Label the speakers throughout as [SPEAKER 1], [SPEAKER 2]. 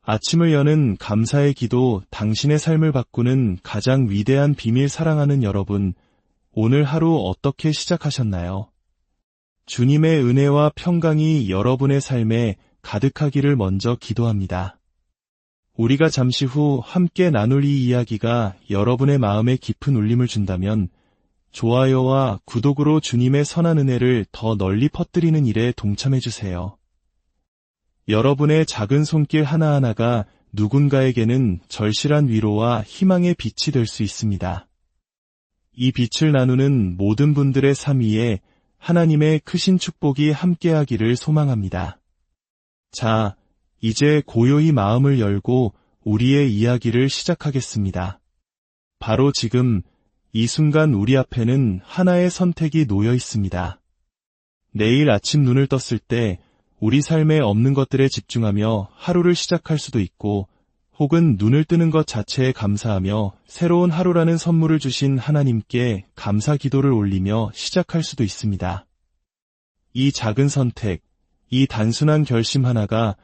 [SPEAKER 1] 아침을 여는 감사의 기도, 당신의 삶을 바꾸는 가장 위대한 비밀. 사랑하는 여러분, 오늘 하루 어떻게 시작하셨나요? 주님의 은혜와 평강이 여러분의 삶에 가득하기를 먼저 기도합니다. 우리가 잠시 후 함께 나눌 이 이야기가 여러분의 마음에 깊은 울림을 준다면 좋아요와 구독으로 주님의 선한 은혜를 더 널리 퍼뜨리는 일에 동참해주세요. 여러분의 작은 손길 하나하나가 누군가에게는 절실한 위로와 희망의 빛이 될 수 있습니다. 이 빛을 나누는 모든 분들의 삶 위에 하나님의 크신 축복이 함께하기를 소망합니다. 자, 이제 고요히 마음을 열고 우리의 이야기를 시작하겠습니다. 바로 지금 이 순간 우리 앞에는 하나의 선택이 놓여 있습니다. 내일 아침 눈을 떴을 때 우리 삶에 없는 것들에 집중하며 하루를 시작할 수도 있고, 혹은 눈을 뜨는 것 자체에 감사하며 새로운 하루라는 선물을 주신 하나님께 감사 기도를 올리며 시작할 수도 있습니다. 이 작은 선택, 이 단순한 결심 하나가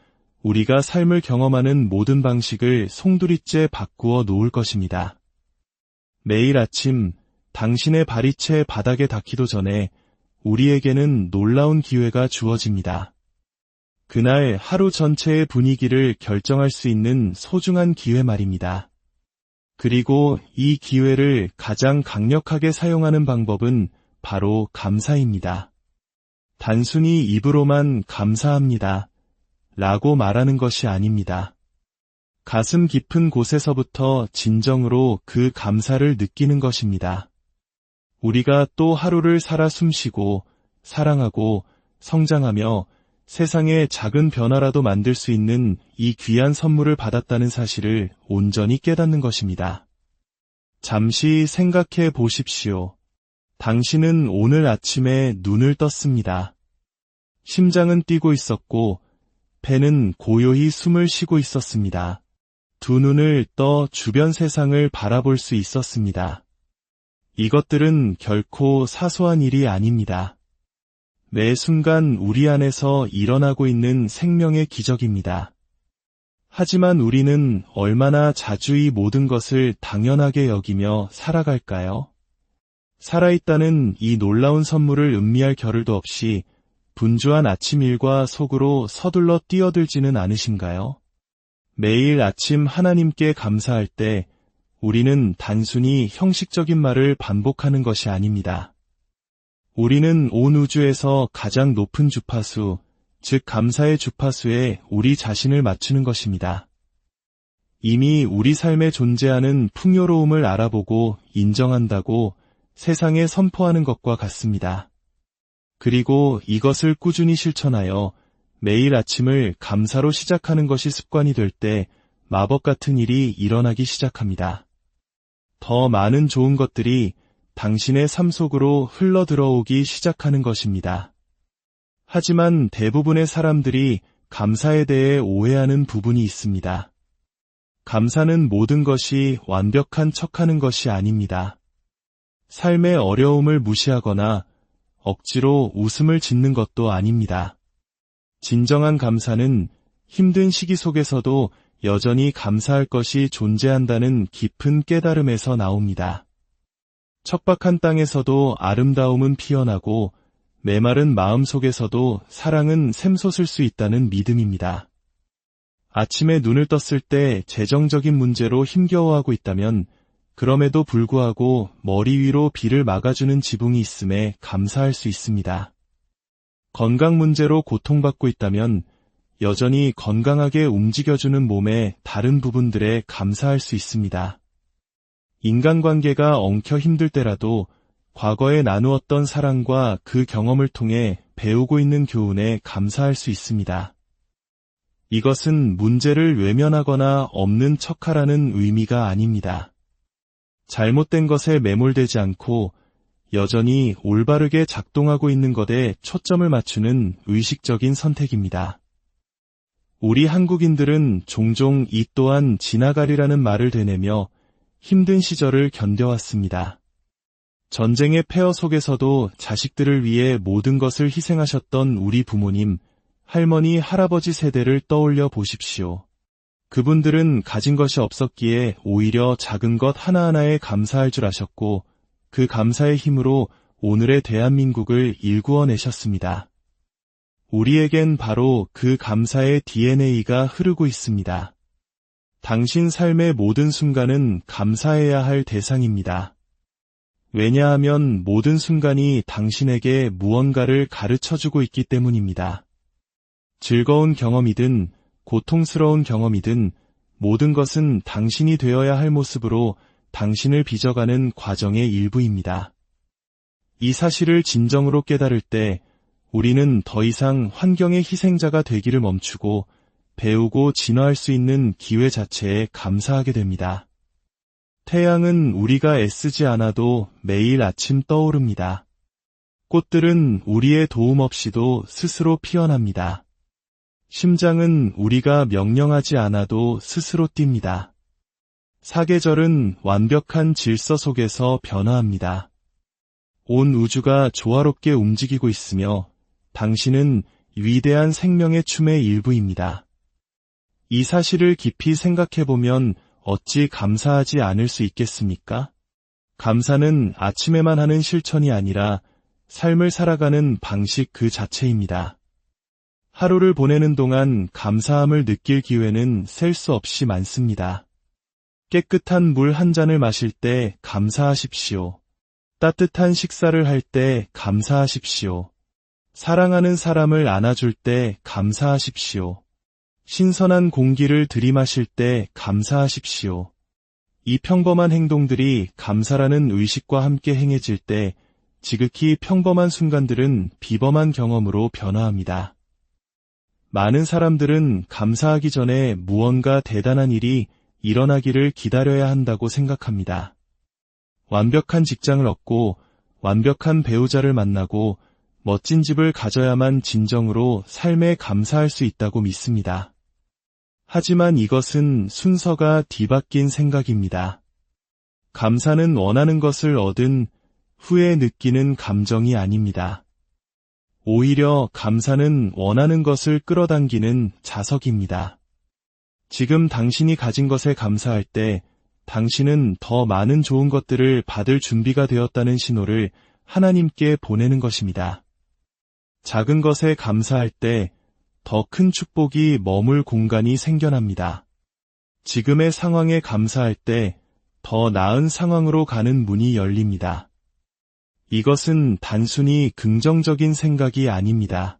[SPEAKER 1] 우리가 삶을 경험하는 모든 방식을 송두리째 바꾸어 놓을 것입니다. 매일 아침 당신의 발이 채 바닥에 닿기도 전에 우리에게는 놀라운 기회가 주어집니다. 그날 하루 전체의 분위기를 결정할 수 있는 소중한 기회 말입니다. 그리고 이 기회를 가장 강력하게 사용하는 방법은 바로 감사입니다. 단순히 입으로만 감사합니다 라고 말하는 것이 아닙니다. 가슴 깊은 곳에서부터 진정으로 그 감사를 느끼는 것입니다. 우리가 또 하루를 살아 숨쉬고 사랑하고 성장하며 세상에 작은 변화라도 만들 수 있는 이 귀한 선물을 받았다는 사실을 온전히 깨닫는 것입니다. 잠시 생각해 보십시오. 당신은 오늘 아침에 눈을 떴습니다. 심장은 뛰고 있었고, 배는 고요히 숨을 쉬고 있었습니다. 두 눈을 떠 주변 세상을 바라볼 수 있었습니다. 이것들은 결코 사소한 일이 아닙니다. 매 순간 우리 안에서 일어나고 있는 생명의 기적입니다. 하지만 우리는 얼마나 자주 이 모든 것을 당연하게 여기며 살아갈까요? 살아있다는 이 놀라운 선물을 음미할 겨를도 없이 분주한 아침 일과 속으로 서둘러 뛰어들지는 않으신가요? 매일 아침 하나님께 감사할 때 우리는 단순히 형식적인 말을 반복하는 것이 아닙니다. 우리는 온 우주에서 가장 높은 주파수, 즉 감사의 주파수에 우리 자신을 맞추는 것입니다. 이미 우리 삶에 존재하는 풍요로움을 알아보고 인정한다고 세상에 선포하는 것과 같습니다. 그리고 이것을 꾸준히 실천하여 매일 아침을 감사로 시작하는 것이 습관이 될 때 마법 같은 일이 일어나기 시작합니다. 더 많은 좋은 것들이 당신의 삶 속으로 흘러들어오기 시작하는 것입니다. 하지만 대부분의 사람들이 감사에 대해 오해하는 부분이 있습니다. 감사는 모든 것이 완벽한 척하는 것이 아닙니다. 삶의 어려움을 무시하거나 억지로 웃음을 짓는 것도 아닙니다. 진정한 감사는 힘든 시기 속에서도 여전히 감사할 것이 존재한다는 깊은 깨달음에서 나옵니다. 척박한 땅에서도 아름다움은 피어나고 메마른 마음 속에서도 사랑은 샘솟을 수 있다는 믿음입니다. 아침에 눈을 떴을 때 재정적인 문제로 힘겨워하고 있다면 그럼에도 불구하고 머리 위로 비를 막아주는 지붕이 있음에 감사할 수 있습니다. 건강 문제로 고통받고 있다면 여전히 건강하게 움직여주는 몸의 다른 부분들에 감사할 수 있습니다. 인간관계가 엉켜 힘들 때라도 과거에 나누었던 사랑과 그 경험을 통해 배우고 있는 교훈에 감사할 수 있습니다. 이것은 문제를 외면하거나 없는 척하라는 의미가 아닙니다. 잘못된 것에 매몰되지 않고 여전히 올바르게 작동하고 있는 것에 초점을 맞추는 의식적인 선택입니다. 우리 한국인들은 종종 이 또한 지나가리라는 말을 되뇌며 힘든 시절을 견뎌왔습니다. 전쟁의 폐허 속에서도 자식들을 위해 모든 것을 희생하셨던 우리 부모님, 할머니, 할아버지 세대를 떠올려 보십시오. 그분들은 가진 것이 없었기에 오히려 작은 것 하나하나에 감사할 줄 아셨고 그 감사의 힘으로 오늘의 대한민국을 일구어내셨습니다. 우리에겐 바로 그 감사의 DNA가 흐르고 있습니다. 당신 삶의 모든 순간은 감사해야 할 대상입니다. 왜냐하면 모든 순간이 당신에게 무언가를 가르쳐주고 있기 때문입니다. 즐거운 경험이든 고통스러운 경험이든 모든 것은 당신이 되어야 할 모습으로 당신을 빚어가는 과정의 일부입니다. 이 사실을 진정으로 깨달을 때 우리는 더 이상 환경의 희생자가 되기를 멈추고 배우고 진화할 수 있는 기회 자체에 감사하게 됩니다. 태양은 우리가 애쓰지 않아도 매일 아침 떠오릅니다. 꽃들은 우리의 도움 없이도 스스로 피어납니다. 심장은 우리가 명령하지 않아도 스스로 뜁니다. 사계절은 완벽한 질서 속에서 변화합니다. 온 우주가 조화롭게 움직이고 있으며 당신은 위대한 생명의 춤의 일부입니다. 이 사실을 깊이 생각해보면 어찌 감사하지 않을 수 있겠습니까? 감사는 아침에만 하는 실천이 아니라 삶을 살아가는 방식 그 자체입니다. 하루를 보내는 동안 감사함을 느낄 기회는 셀 수 없이 많습니다. 깨끗한 물 한 잔을 마실 때 감사하십시오. 따뜻한 식사를 할 때 감사하십시오. 사랑하는 사람을 안아줄 때 감사하십시오. 신선한 공기를 들이마실 때 감사하십시오. 이 평범한 행동들이 감사라는 의식과 함께 행해질 때 지극히 평범한 순간들은 비범한 경험으로 변화합니다. 많은 사람들은 감사하기 전에 무언가 대단한 일이 일어나기를 기다려야 한다고 생각합니다. 완벽한 직장을 얻고 완벽한 배우자를 만나고 멋진 집을 가져야만 진정으로 삶에 감사할 수 있다고 믿습니다. 하지만 이것은 순서가 뒤바뀐 생각입니다. 감사는 원하는 것을 얻은 후에 느끼는 감정이 아닙니다. 오히려 감사는 원하는 것을 끌어당기는 자석입니다. 지금 당신이 가진 것에 감사할 때 당신은 더 많은 좋은 것들을 받을 준비가 되었다는 신호를 하나님께 보내는 것입니다. 작은 것에 감사할 때 더 큰 축복이 머물 공간이 생겨납니다. 지금의 상황에 감사할 때 더 나은 상황으로 가는 문이 열립니다. 이것은 단순히 긍정적인 생각이 아닙니다.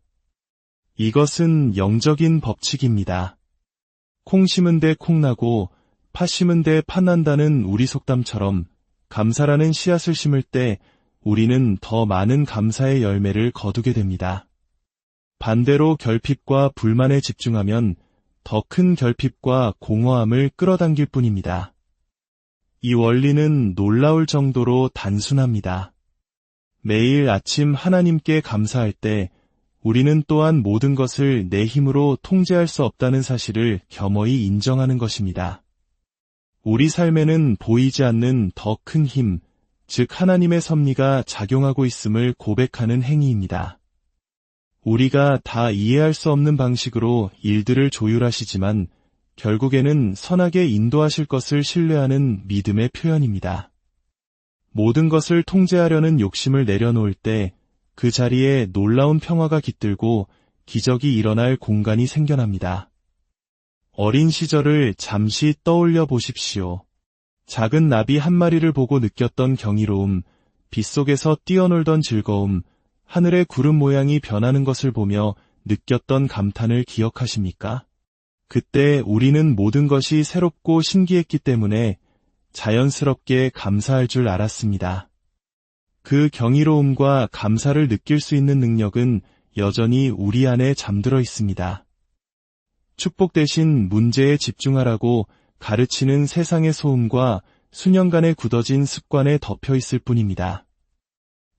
[SPEAKER 1] 이것은 영적인 법칙입니다. 콩 심은 데 콩 나고 파 심은 데 파 난다는 우리 속담처럼 감사라는 씨앗을 심을 때 우리는 더 많은 감사의 열매를 거두게 됩니다. 반대로 결핍과 불만에 집중하면 더 큰 결핍과 공허함을 끌어당길 뿐입니다. 이 원리는 놀라울 정도로 단순합니다. 매일 아침 하나님께 감사할 때 우리는 또한 모든 것을 내 힘으로 통제할 수 없다는 사실을 겸허히 인정하는 것입니다. 우리 삶에는 보이지 않는 더 큰 힘, 즉 하나님의 섭리가 작용하고 있음을 고백하는 행위입니다. 우리가 다 이해할 수 없는 방식으로 일들을 조율하시지만 결국에는 선하게 인도하실 것을 신뢰하는 믿음의 표현입니다. 모든 것을 통제하려는 욕심을 내려놓을 때 그 자리에 놀라운 평화가 깃들고 기적이 일어날 공간이 생겨납니다. 어린 시절을 잠시 떠올려 보십시오. 작은 나비 한 마리를 보고 느꼈던 경이로움, 빗속에서 뛰어놀던 즐거움, 하늘의 구름 모양이 변하는 것을 보며 느꼈던 감탄을 기억하십니까? 그때 우리는 모든 것이 새롭고 신기했기 때문에 자연스럽게 감사할 줄 알았습니다. 그 경이로움과 감사를 느낄 수 있는 능력은 여전히 우리 안에 잠들어 있습니다. 축복 대신 문제에 집중하라고 가르치는 세상의 소음과 수년간의 굳어진 습관에 덮여 있을 뿐입니다.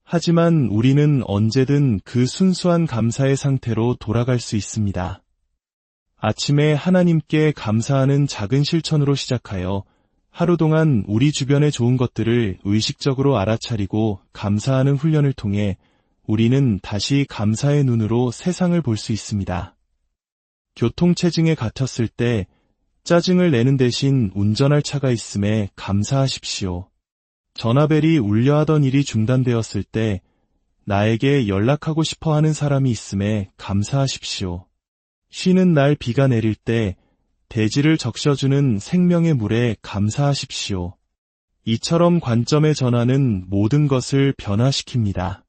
[SPEAKER 1] 하지만 우리는 언제든 그 순수한 감사의 상태로 돌아갈 수 있습니다. 아침에 하나님께 감사하는 작은 실천으로 시작하여 하루 동안 우리 주변의 좋은 것들을 의식적으로 알아차리고 감사하는 훈련을 통해 우리는 다시 감사의 눈으로 세상을 볼 수 있습니다. 교통체증에 갇혔을 때 짜증을 내는 대신 운전할 차가 있음에 감사하십시오. 전화벨이 울려 하던 일이 중단되었을 때 나에게 연락하고 싶어 하는 사람이 있음에 감사하십시오. 쉬는 날 비가 내릴 때 대지를 적셔주는 생명의 물에 감사하십시오. 이처럼 관점의 전환은 모든 것을 변화시킵니다.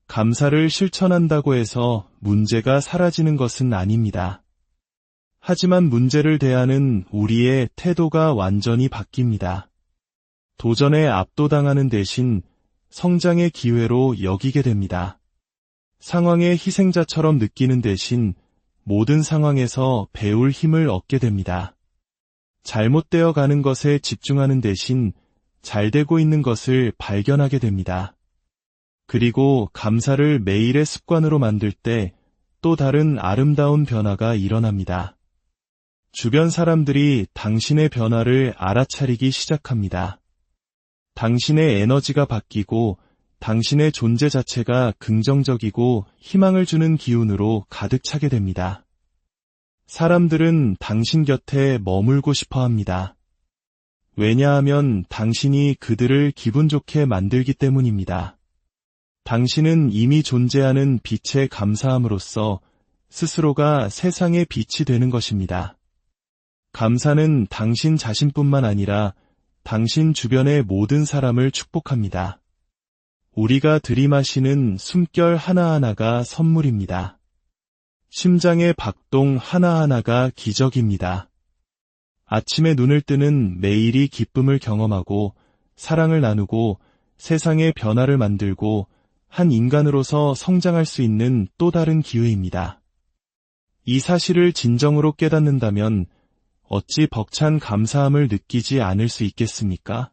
[SPEAKER 1] 감사를 실천한다고 해서 문제가 사라지는 것은 아닙니다. 하지만 문제를 대하는 우리의 태도가 완전히 바뀝니다. 도전에 압도당하는 대신 성장의 기회로 여기게 됩니다. 상황의 희생자처럼 느끼는 대신 모든 상황에서 배울 힘을 얻게 됩니다. 잘못되어 가는 것에 집중하는 대신 잘 되고 있는 것을 발견하게 됩니다. 그리고 감사를 매일의 습관으로 만들 때 또 다른 아름다운 변화가 일어납니다. 주변 사람들이 당신의 변화를 알아차리기 시작합니다. 당신의 에너지가 바뀌고 당신의 존재 자체가 긍정적이고 희망을 주는 기운으로 가득 차게 됩니다. 사람들은 당신 곁에 머물고 싶어 합니다. 왜냐하면 당신이 그들을 기분 좋게 만들기 때문입니다. 당신은 이미 존재하는 빛에 감사함으로써 스스로가 세상의 빛이 되는 것입니다. 감사는 당신 자신뿐만 아니라 당신 주변의 모든 사람을 축복합니다. 우리가 들이마시는 숨결 하나하나가 선물입니다. 심장의 박동 하나하나가 기적입니다. 아침에 눈을 뜨는 매일이 기쁨을 경험하고 사랑을 나누고 세상의 변화를 만들고 한 인간으로서 성장할 수 있는 또 다른 기회입니다. 이 사실을 진정으로 깨닫는다면 어찌 벅찬 감사함을 느끼지 않을 수 있겠습니까?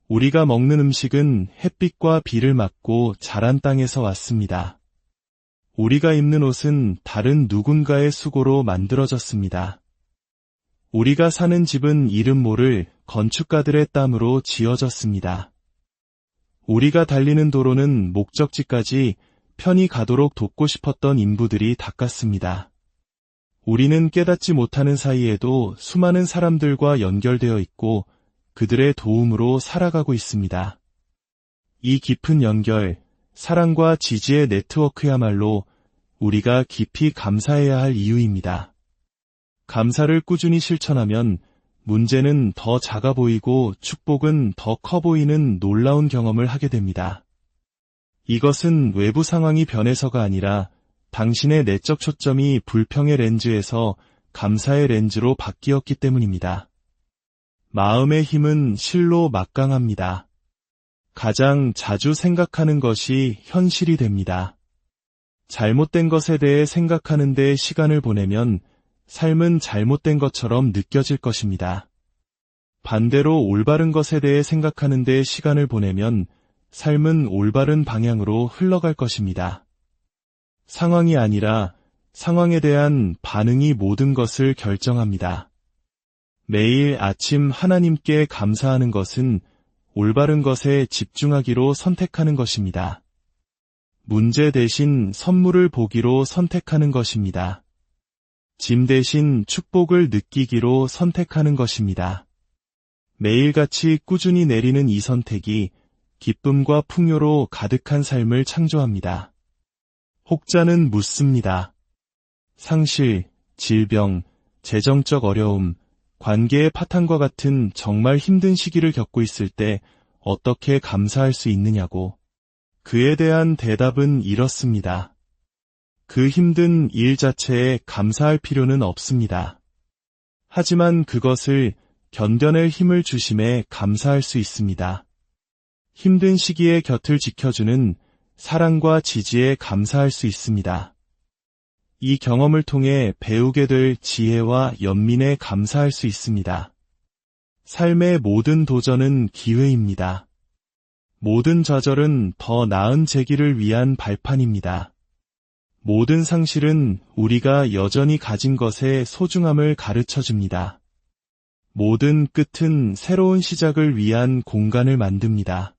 [SPEAKER 1] 우리가 먹는 음식은 햇빛과 비를 맞고 자란 땅에서 왔습니다. 우리가 입는 옷은 다른 누군가의 수고로 만들어졌습니다. 우리가 사는 집은 이름 모를 건축가들의 땀으로 지어졌습니다. 우리가 달리는 도로는 목적지까지 편히 가도록 돕고 싶었던 인부들이 닦았습니다. 우리는 깨닫지 못하는 사이에도 수많은 사람들과 연결되어 있고 그들의 도움으로 살아가고 있습니다. 이 깊은 연결, 사랑과 지지의 네트워크야말로 우리가 깊이 감사해야 할 이유입니다. 감사를 꾸준히 실천하면 문제는 더 작아 보이고 축복은 더 커 보이는 놀라운 경험을 하게 됩니다. 이것은 외부 상황이 변해서가 아니라 당신의 내적 초점이 불평의 렌즈에서 감사의 렌즈로 바뀌었기 때문입니다. 마음의 힘은 실로 막강합니다. 가장 자주 생각하는 것이 현실이 됩니다. 잘못된 것에 대해 생각하는 데 시간을 보내면 삶은 잘못된 것처럼 느껴질 것입니다. 반대로 올바른 것에 대해 생각하는 데 시간을 보내면 삶은 올바른 방향으로 흘러갈 것입니다. 상황이 아니라 상황에 대한 반응이 모든 것을 결정합니다. 매일 아침 하나님께 감사하는 것은 올바른 것에 집중하기로 선택하는 것입니다. 문제 대신 선물을 보기로 선택하는 것입니다. 짐 대신 축복을 느끼기로 선택하는 것입니다. 매일같이 꾸준히 내리는 이 선택이 기쁨과 풍요로 가득한 삶을 창조합니다. 혹자는 묻습니다. 상실, 질병, 재정적 어려움, 관계의 파탄과 같은 정말 힘든 시기를 겪고 있을 때 어떻게 감사할 수 있느냐고. 그에 대한 대답은 이렇습니다. 그 힘든 일 자체에 감사할 필요는 없습니다. 하지만 그것을 견뎌낼 힘을 주심에 감사할 수 있습니다. 힘든 시기에 곁을 지켜주는 사랑과 지지에 감사할 수 있습니다. 이 경험을 통해 배우게 될 지혜와 연민에 감사할 수 있습니다. 삶의 모든 도전은 기회입니다. 모든 좌절은 더 나은 재기를 위한 발판입니다. 모든 상실은 우리가 여전히 가진 것의 소중함을 가르쳐줍니다. 모든 끝은 새로운 시작을 위한 공간을 만듭니다.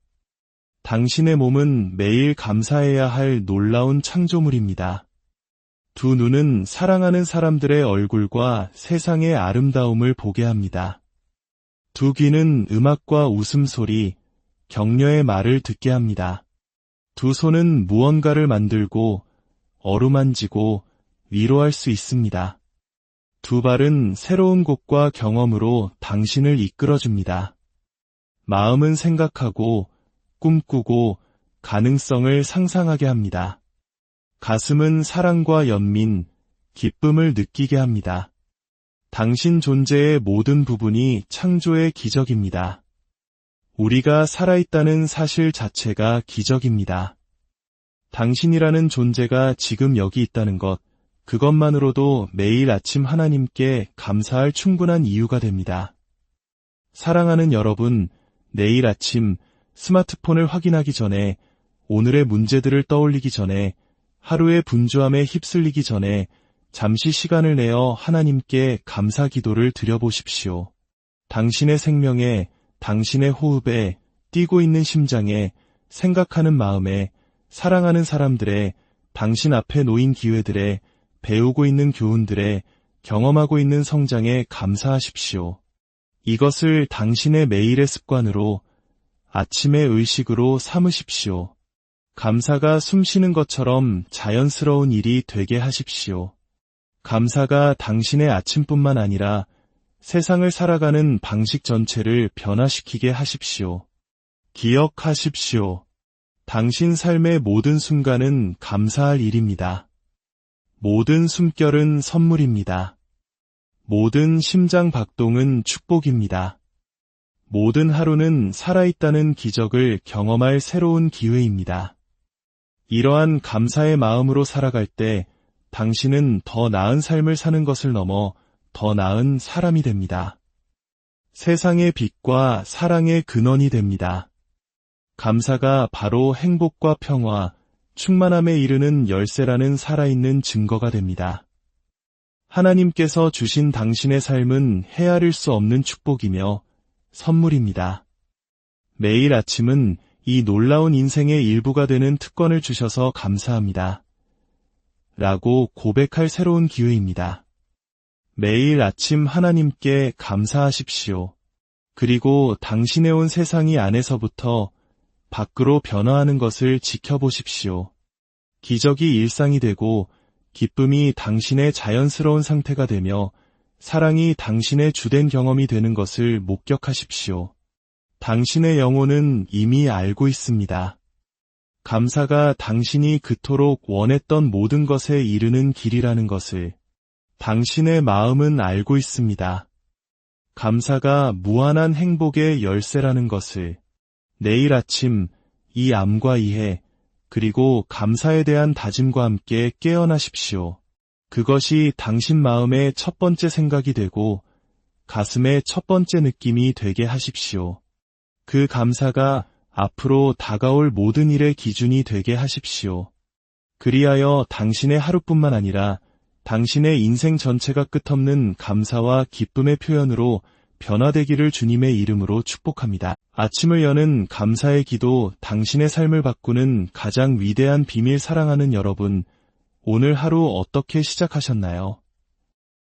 [SPEAKER 1] 당신의 몸은 매일 감사해야 할 놀라운 창조물입니다. 두 눈은 사랑하는 사람들의 얼굴과 세상의 아름다움을 보게 합니다. 두 귀는 음악과 웃음소리, 격려의 말을 듣게 합니다. 두 손은 무언가를 만들고 어루만지고 위로할 수 있습니다. 두 발은 새로운 곳과 경험으로 당신을 이끌어줍니다. 마음은 생각하고 꿈꾸고 가능성을 상상하게 합니다. 가슴은 사랑과 연민, 기쁨을 느끼게 합니다. 당신 존재의 모든 부분이 창조의 기적입니다. 우리가 살아있다는 사실 자체가 기적입니다. 당신이라는 존재가 지금 여기 있다는 것, 그것만으로도 매일 아침 하나님께 감사할 충분한 이유가 됩니다. 사랑하는 여러분, 내일 아침 스마트폰을 확인하기 전에, 오늘의 문제들을 떠올리기 전에, 하루의 분주함에 휩쓸리기 전에 잠시 시간을 내어 하나님께 감사 기도를 드려보십시오. 당신의 생명에, 당신의 호흡에, 뛰고 있는 심장에, 생각하는 마음에, 사랑하는 사람들의, 당신 앞에 놓인 기회들에, 배우고 있는 교훈들에, 경험하고 있는 성장에 감사하십시오. 이것을 당신의 매일의 습관으로, 아침의 의식으로 삼으십시오. 감사가 숨쉬는 것처럼 자연스러운 일이 되게 하십시오. 감사가 당신의 아침뿐만 아니라 세상을 살아가는 방식 전체를 변화시키게 하십시오. 기억하십시오. 당신 삶의 모든 순간은 감사할 일입니다. 모든 숨결은 선물입니다. 모든 심장 박동은 축복입니다. 모든 하루는 살아있다는 기적을 경험할 새로운 기회입니다. 이러한 감사의 마음으로 살아갈 때 당신은 더 나은 삶을 사는 것을 넘어 더 나은 사람이 됩니다. 세상의 빛과 사랑의 근원이 됩니다. 감사가 바로 행복과 평화, 충만함에 이르는 열쇠라는 살아있는 증거가 됩니다. 하나님께서 주신 당신의 삶은 헤아릴 수 없는 축복이며 선물입니다. 매일 아침은 이 놀라운 인생의 일부가 되는 특권을 주셔서 감사합니다. 라고 고백할 새로운 기회입니다. 매일 아침 하나님께 감사하십시오. 그리고 당신의 온 세상이 안에서부터 밖으로 변화하는 것을 지켜보십시오. 기적이 일상이 되고 기쁨이 당신의 자연스러운 상태가 되며 사랑이 당신의 주된 경험이 되는 것을 목격하십시오. 당신의 영혼은 이미 알고 있습니다. 감사가 당신이 그토록 원했던 모든 것에 이르는 길이라는 것을 당신의 마음은 알고 있습니다. 감사가 무한한 행복의 열쇠라는 것을 내일 아침 이 암과 이해 그리고 감사에 대한 다짐과 함께 깨어나십시오. 그것이 당신 마음의 첫 번째 생각이 되고 가슴의 첫 번째 느낌이 되게 하십시오. 그 감사가 앞으로 다가올 모든 일의 기준이 되게 하십시오. 그리하여 당신의 하루뿐만 아니라 당신의 인생 전체가 끝없는 감사와 기쁨의 표현으로 변화되기를 주님의 이름으로 축복합니다. 아침을 여는 감사의 기도, 당신의 삶을 바꾸는 가장 위대한 비밀. 사랑하는 여러분, 오늘 하루 어떻게 시작하셨나요?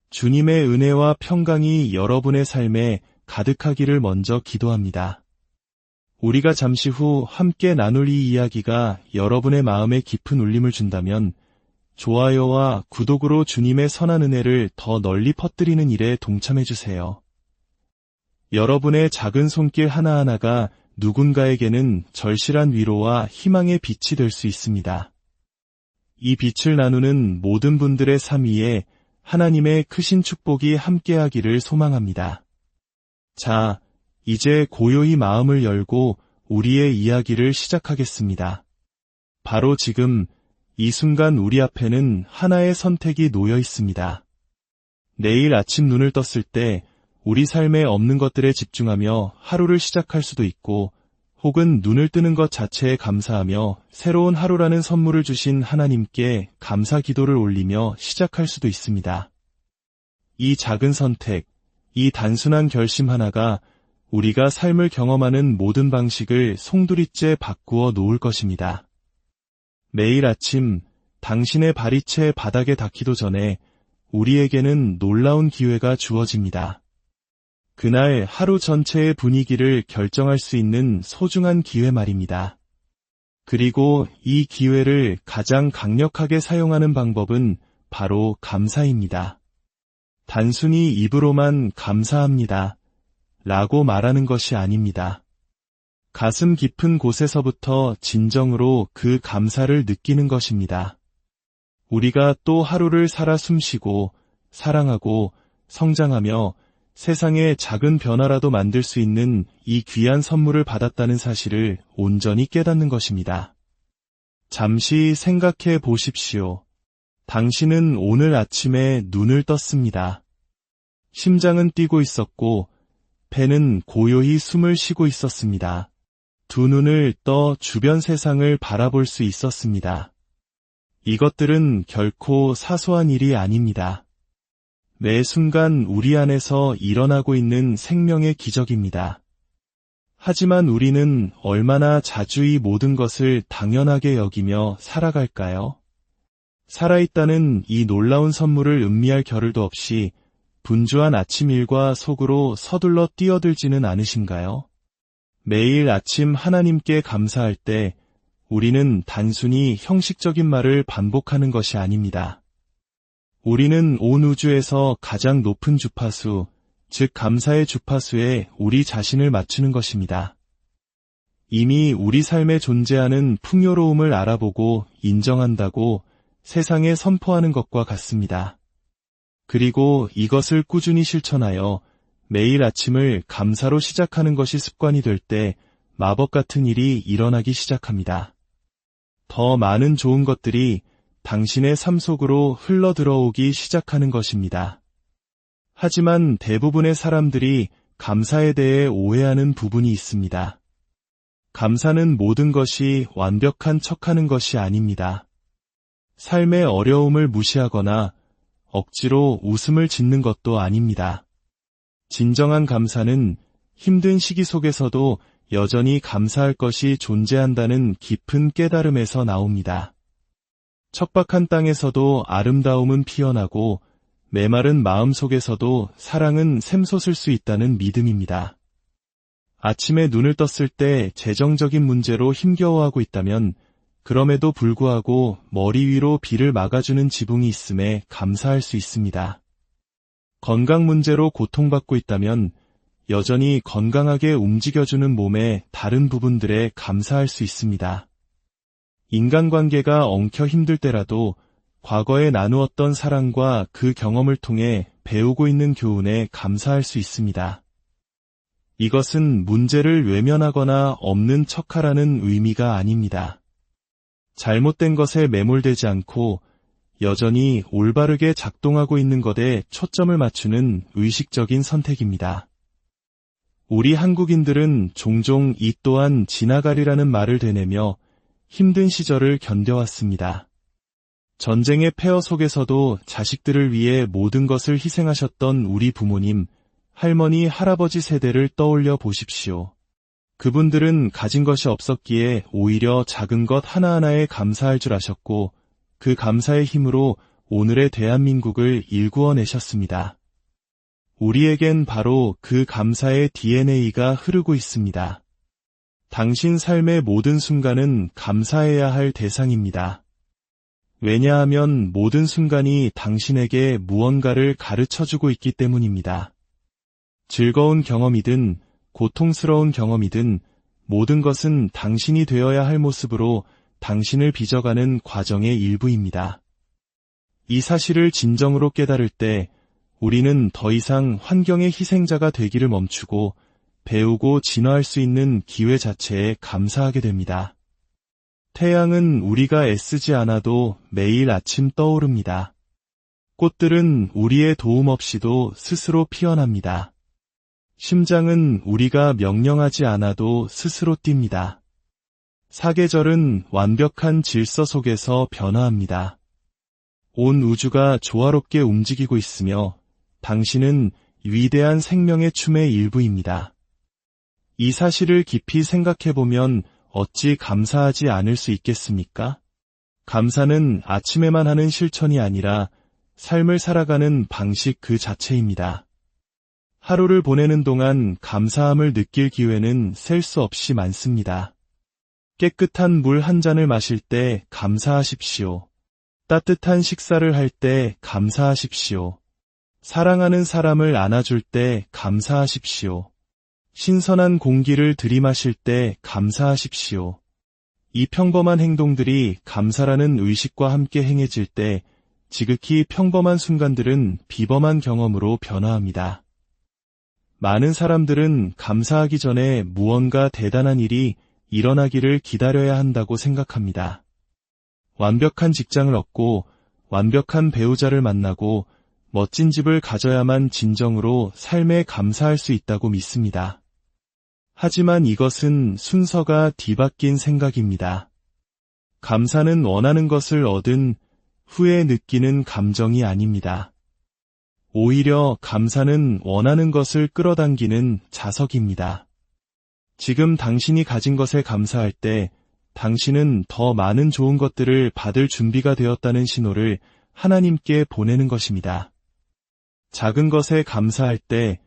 [SPEAKER 1] 주님의 은혜와 평강이 여러분의 삶에 가득하기를 먼저 기도합니다. 우리가 잠시 후 함께 나눌 이 이야기가 여러분의 마음에 깊은 울림을 준다면 좋아요와 구독으로 주님의 선한 은혜를 더 널리 퍼뜨리는 일에 동참해주세요. 여러분의 작은 손길 하나하나가 누군가에게는 절실한 위로와 희망의 빛이 될 수 있습니다. 이 빛을 나누는 모든 분들의 삶 위에 하나님의 크신 축복이 함께하기를 소망합니다. 자, 이제 고요히 마음을 열고 우리의 이야기를 시작하겠습니다. 바로 지금 이 순간 우리 앞에는 하나의 선택이 놓여 있습니다. 내일 아침 눈을 떴을 때 우리 삶에 없는 것들에 집중하며 하루를 시작할 수도 있고 혹은 눈을 뜨는 것 자체에 감사하며 새로운 하루라는 선물을 주신 하나님께 감사 기도를 올리며 시작할 수도 있습니다. 이 작은 선택, 이 단순한 결심 하나가 우리가 삶을 경험하는 모든 방식을 송두리째 바꾸어 놓을 것입니다. 매일 아침 당신의 발이 채 바닥에 닿기도 전에 우리에게는 놀라운 기회가 주어집니다. 그날 하루 전체의 분위기를 결정할 수 있는 소중한 기회 말입니다. 그리고 이 기회를 가장 강력하게 사용하는 방법은 바로 감사입니다. 단순히 입으로만 감사합니다 라고 말하는 것이 아닙니다. 가슴 깊은 곳에서부터 진정으로 그 감사를 느끼는 것입니다. 우리가 또 하루를 살아 숨쉬고 사랑하고 성장하며 세상에 작은 변화라도 만들 수 있는 이 귀한 선물을 받았다는 사실을 온전히 깨닫는 것입니다. 잠시 생각해 보십시오. 당신은 오늘 아침에 눈을 떴습니다. 심장은 뛰고 있었고 배는 고요히 숨을 쉬고 있었습니다. 두 눈을 떠 주변 세상을 바라볼 수 있었습니다. 이것들은 결코 사소한 일이 아닙니다. 매 순간 우리 안에서 일어나고 있는 생명의 기적입니다. 하지만 우리는 얼마나 자주 이 모든 것을 당연하게 여기며 살아갈까요? 살아있다는 이 놀라운 선물을 음미할 겨를도 없이 분주한 아침 일과 속으로 서둘러 뛰어들지는 않으신가요? 매일 아침 하나님께 감사할 때 우리는 단순히 형식적인 말을 반복하는 것이 아닙니다. 우리는 온 우주에서 가장 높은 주파수, 즉 감사의 주파수에 우리 자신을 맞추는 것입니다. 이미 우리 삶에 존재하는 풍요로움을 알아보고 인정한다고 세상에 선포하는 것과 같습니다. 그리고 이것을 꾸준히 실천하여 매일 아침을 감사로 시작하는 것이 습관이 될 때 마법 같은 일이 일어나기 시작합니다. 더 많은 좋은 것들이 당신의 삶 속으로 흘러들어오기 시작하는 것입니다. 하지만 대부분의 사람들이 감사에 대해 오해하는 부분이 있습니다. 감사는 모든 것이 완벽한 척하는 것이 아닙니다. 삶의 어려움을 무시하거나 억지로 웃음을 짓는 것도 아닙니다. 진정한 감사는 힘든 시기 속에서도 여전히 감사할 것이 존재한다는 깊은 깨달음에서 나옵니다. 척박한 땅에서도 아름다움은 피어나고 메마른 마음 속에서도 사랑은 샘솟을 수 있다는 믿음입니다. 아침에 눈을 떴을 때 재정적인 문제로 힘겨워하고 있다면 그럼에도 불구하고 머리 위로 비를 막아주는 지붕이 있음에 감사할 수 있습니다. 건강 문제로 고통받고 있다면 여전히 건강하게 움직여주는 몸의 다른 부분들에 감사할 수 있습니다. 인간관계가 엉켜 힘들 때라도 과거에 나누었던 사랑과 그 경험을 통해 배우고 있는 교훈에 감사할 수 있습니다. 이것은 문제를 외면하거나 없는 척하라는 의미가 아닙니다. 잘못된 것에 매몰되지 않고 여전히 올바르게 작동하고 있는 것에 초점을 맞추는 의식적인 선택입니다. 우리 한국인들은 종종 이 또한 지나가리라는 말을 되뇌며 힘든 시절을 견뎌왔습니다. 전쟁의 폐허 속에서도 자식들을 위해 모든 것을 희생하셨던 우리 부모님, 할머니, 할아버지 세대를 떠올려 보십시오. 그분들은 가진 것이 없었기에 오히려 작은 것 하나하나에 감사할 줄 아셨고 그 감사의 힘으로 오늘의 대한민국을 일구어내셨습니다. 우리에겐 바로 그 감사의 DNA가 흐르고 있습니다. 당신 삶의 모든 순간은 감사해야 할 대상입니다. 왜냐하면 모든 순간이 당신에게 무언가를 가르쳐주고 있기 때문입니다. 즐거운 경험이든 고통스러운 경험이든 모든 것은 당신이 되어야 할 모습으로 당신을 빚어가는 과정의 일부입니다. 이 사실을 진정으로 깨달을 때 우리는 더 이상 환경의 희생자가 되기를 멈추고 배우고 진화할 수 있는 기회 자체에 감사하게 됩니다. 태양은 우리가 애쓰지 않아도 매일 아침 떠오릅니다. 꽃들은 우리의 도움 없이도 스스로 피어납니다. 심장은 우리가 명령하지 않아도 스스로 뜁니다. 사계절은 완벽한 질서 속에서 변화합니다. 온 우주가 조화롭게 움직이고 있으며 당신은 위대한 생명의 춤의 일부입니다. 이 사실을 깊이 생각해보면 어찌 감사하지 않을 수 있겠습니까? 감사는 아침에만 하는 실천이 아니라 삶을 살아가는 방식 그 자체입니다. 하루를 보내는 동안 감사함을 느낄 기회는 셀 수 없이 많습니다. 깨끗한 물 한 잔을 마실 때 감사하십시오. 따뜻한 식사를 할 때 감사하십시오. 사랑하는 사람을 안아줄 때 감사하십시오. 신선한 공기를 들이마실 때 감사하십시오. 이 평범한 행동들이 감사라는 의식과 함께 행해질 때 지극히 평범한 순간들은 비범한 경험으로 변화합니다. 많은 사람들은 감사하기 전에 무언가 대단한 일이 일어나기를 기다려야 한다고 생각합니다. 완벽한 직장을 얻고 완벽한 배우자를 만나고 멋진 집을 가져야만 진정으로 삶에 감사할 수 있다고 믿습니다. 하지만 이것은 순서가 뒤바뀐 생각입니다. 감사는 원하는 것을 얻은 후에 느끼는 감정이 아닙니다. 오히려 감사는 원하는 것을 끌어당기는 자석입니다. 지금 당신이 가진 것에 감사할 때 당신은 더 많은 좋은 것들을 받을 준비가 되었다는 신호를 하나님께 보내는 것입니다. 작은 것에 감사할 때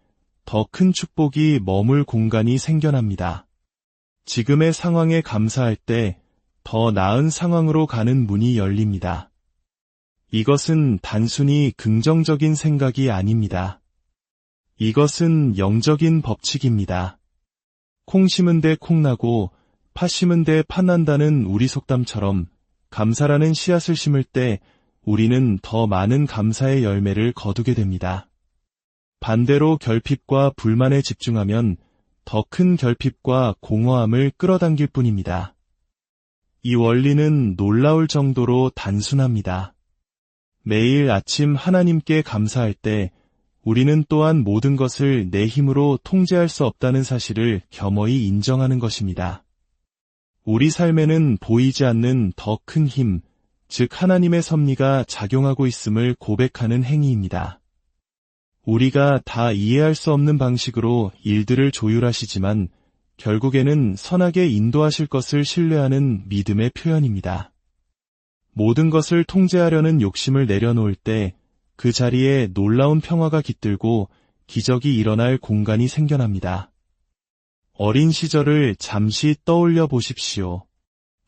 [SPEAKER 1] 더 큰 축복이 머물 공간이 생겨납니다. 지금의 상황에 감사할 때 더 나은 상황으로 가는 문이 열립니다. 이것은 단순히 긍정적인 생각이 아닙니다. 이것은 영적인 법칙입니다. 콩 심은 데 콩 나고 팥 심은 데 팥 난다는 우리 속담처럼 감사라는 씨앗을 심을 때 우리는 더 많은 감사의 열매를 거두게 됩니다. 반대로 결핍과 불만에 집중하면 더 큰 결핍과 공허함을 끌어당길 뿐입니다. 이 원리는 놀라울 정도로 단순합니다. 매일 아침 하나님께 감사할 때 우리는 또한 모든 것을 내 힘으로 통제할 수 없다는 사실을 겸허히 인정하는 것입니다. 우리 삶에는 보이지 않는 더 큰 힘, 즉 하나님의 섭리가 작용하고 있음을 고백하는 행위입니다. 우리가 다 이해할 수 없는 방식으로 일들을 조율하시지만 결국에는 선하게 인도하실 것을 신뢰하는 믿음의 표현입니다. 모든 것을 통제하려는 욕심을 내려놓을 때 그 자리에 놀라운 평화가 깃들고 기적이 일어날 공간이 생겨납니다. 어린 시절을 잠시 떠올려 보십시오.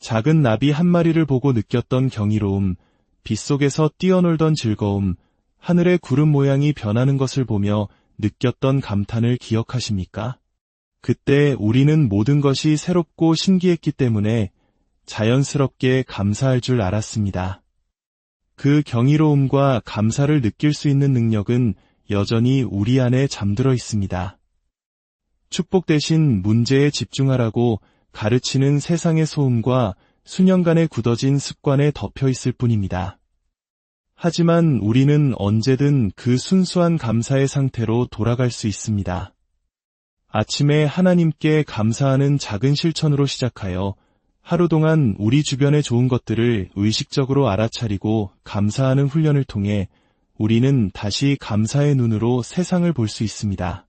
[SPEAKER 1] 작은 나비 한 마리를 보고 느꼈던 경이로움, 빗속에서 뛰어놀던 즐거움, 하늘의 구름 모양이 변하는 것을 보며 느꼈던 감탄을 기억하십니까? 그때 우리는 모든 것이 새롭고 신기했기 때문에 자연스럽게 감사할 줄 알았습니다. 그 경이로움과 감사를 느낄 수 있는 능력은 여전히 우리 안에 잠들어 있습니다. 축복 대신 문제에 집중하라고 가르치는 세상의 소음과 수년간의 굳어진 습관에 덮여 있을 뿐입니다. 하지만 우리는 언제든 그 순수한 감사의 상태로 돌아갈 수 있습니다. 아침에 하나님께 감사하는 작은 실천으로 시작하여 하루 동안 우리 주변의 좋은 것들을 의식적으로 알아차리고 감사하는 훈련을 통해 우리는 다시 감사의 눈으로 세상을 볼 수 있습니다.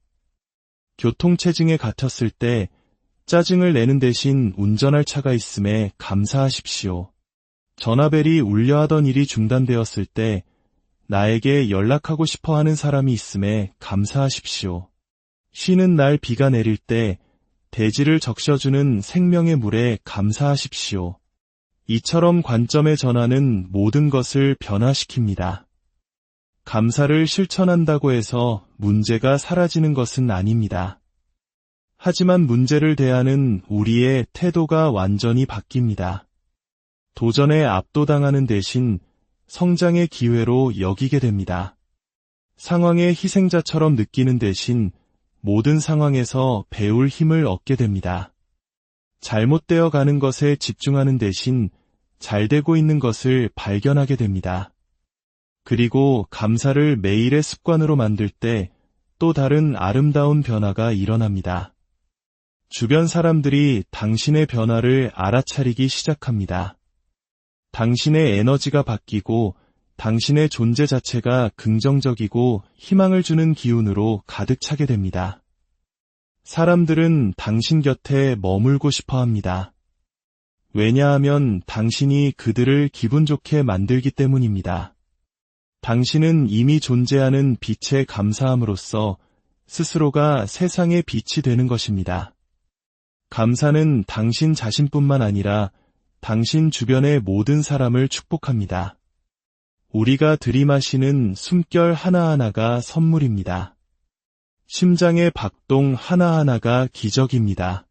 [SPEAKER 1] 교통체증에 갇혔을 때 짜증을 내는 대신 운전할 차가 있음에 감사하십시오. 전화벨이 울려 하던 일이 중단되었을 때 나에게 연락하고 싶어 하는 사람이 있음에 감사하십시오. 쉬는 날 비가 내릴 때 대지를 적셔주는 생명의 물에 감사하십시오. 이처럼 관점의 전환은 모든 것을 변화시킵니다. 감사를 실천한다고 해서 문제가 사라지는 것은 아닙니다. 하지만 문제를 대하는 우리의 태도가 완전히 바뀝니다. 도전에 압도당하는 대신 성장의 기회로 여기게 됩니다. 상황의 희생자처럼 느끼는 대신 모든 상황에서 배울 힘을 얻게 됩니다. 잘못되어 가는 것에 집중하는 대신 잘 되고 있는 것을 발견하게 됩니다. 그리고 감사를 매일의 습관으로 만들 때 또 다른 아름다운 변화가 일어납니다. 주변 사람들이 당신의 변화를 알아차리기 시작합니다. 당신의 에너지가 바뀌고 당신의 존재 자체가 긍정적이고 희망을 주는 기운으로 가득 차게 됩니다. 사람들은 당신 곁에 머물고 싶어 합니다. 왜냐하면 당신이 그들을 기분 좋게 만들기 때문입니다. 당신은 이미 존재하는 빛에 감사함으로써 스스로가 세상의 빛이 되는 것입니다. 감사는 당신 자신뿐만 아니라 당신 주변의 모든 사람을 축복합니다. 우리가 들이마시는 숨결 하나하나가 선물입니다. 심장의 박동 하나하나가 기적입니다.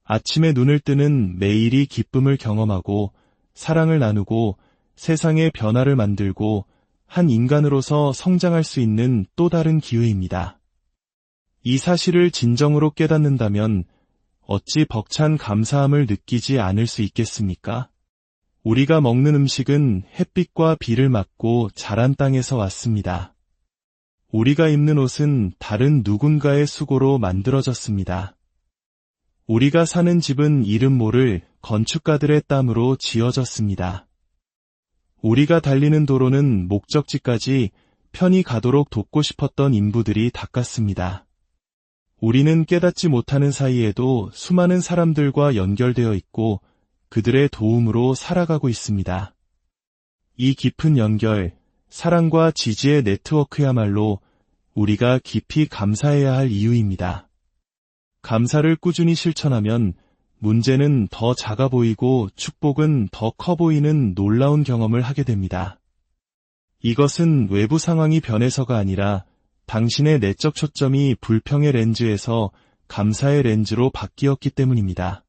[SPEAKER 1] 아침에 눈을 뜨는 매일이 기쁨을 경험하고 사랑을 나누고 세상의 변화를 만들고 한 인간으로서 성장할 수 있는 또 다른 기회입니다. 이 사실을 진정으로 깨닫는다면 어찌 벅찬 감사함을 느끼지 않을 수 있겠습니까? 우리가 먹는 음식은 햇빛과 비를 맞고 자란 땅에서 왔습니다. 우리가 입는 옷은 다른 누군가의 수고로 만들어졌습니다. 우리가 사는 집은 이름 모를 건축가들의 땀으로 지어졌습니다. 우리가 달리는 도로는 목적지까지 편히 가도록 돕고 싶었던 인부들이 닦았습니다. 우리는 깨닫지 못하는 사이에도 수많은 사람들과 연결되어 있고 그들의 도움으로 살아가고 있습니다. 이 깊은 연결, 사랑과 지지의 네트워크야말로 우리가 깊이 감사해야 할 이유입니다. 감사를 꾸준히 실천하면 문제는 더 작아 보이고 축복은 더 커 보이는 놀라운 경험을 하게 됩니다. 이것은 외부 상황이 변해서가 아니라 당신의 내적 초점이 불평의 렌즈에서 감사의 렌즈로 바뀌었기 때문입니다.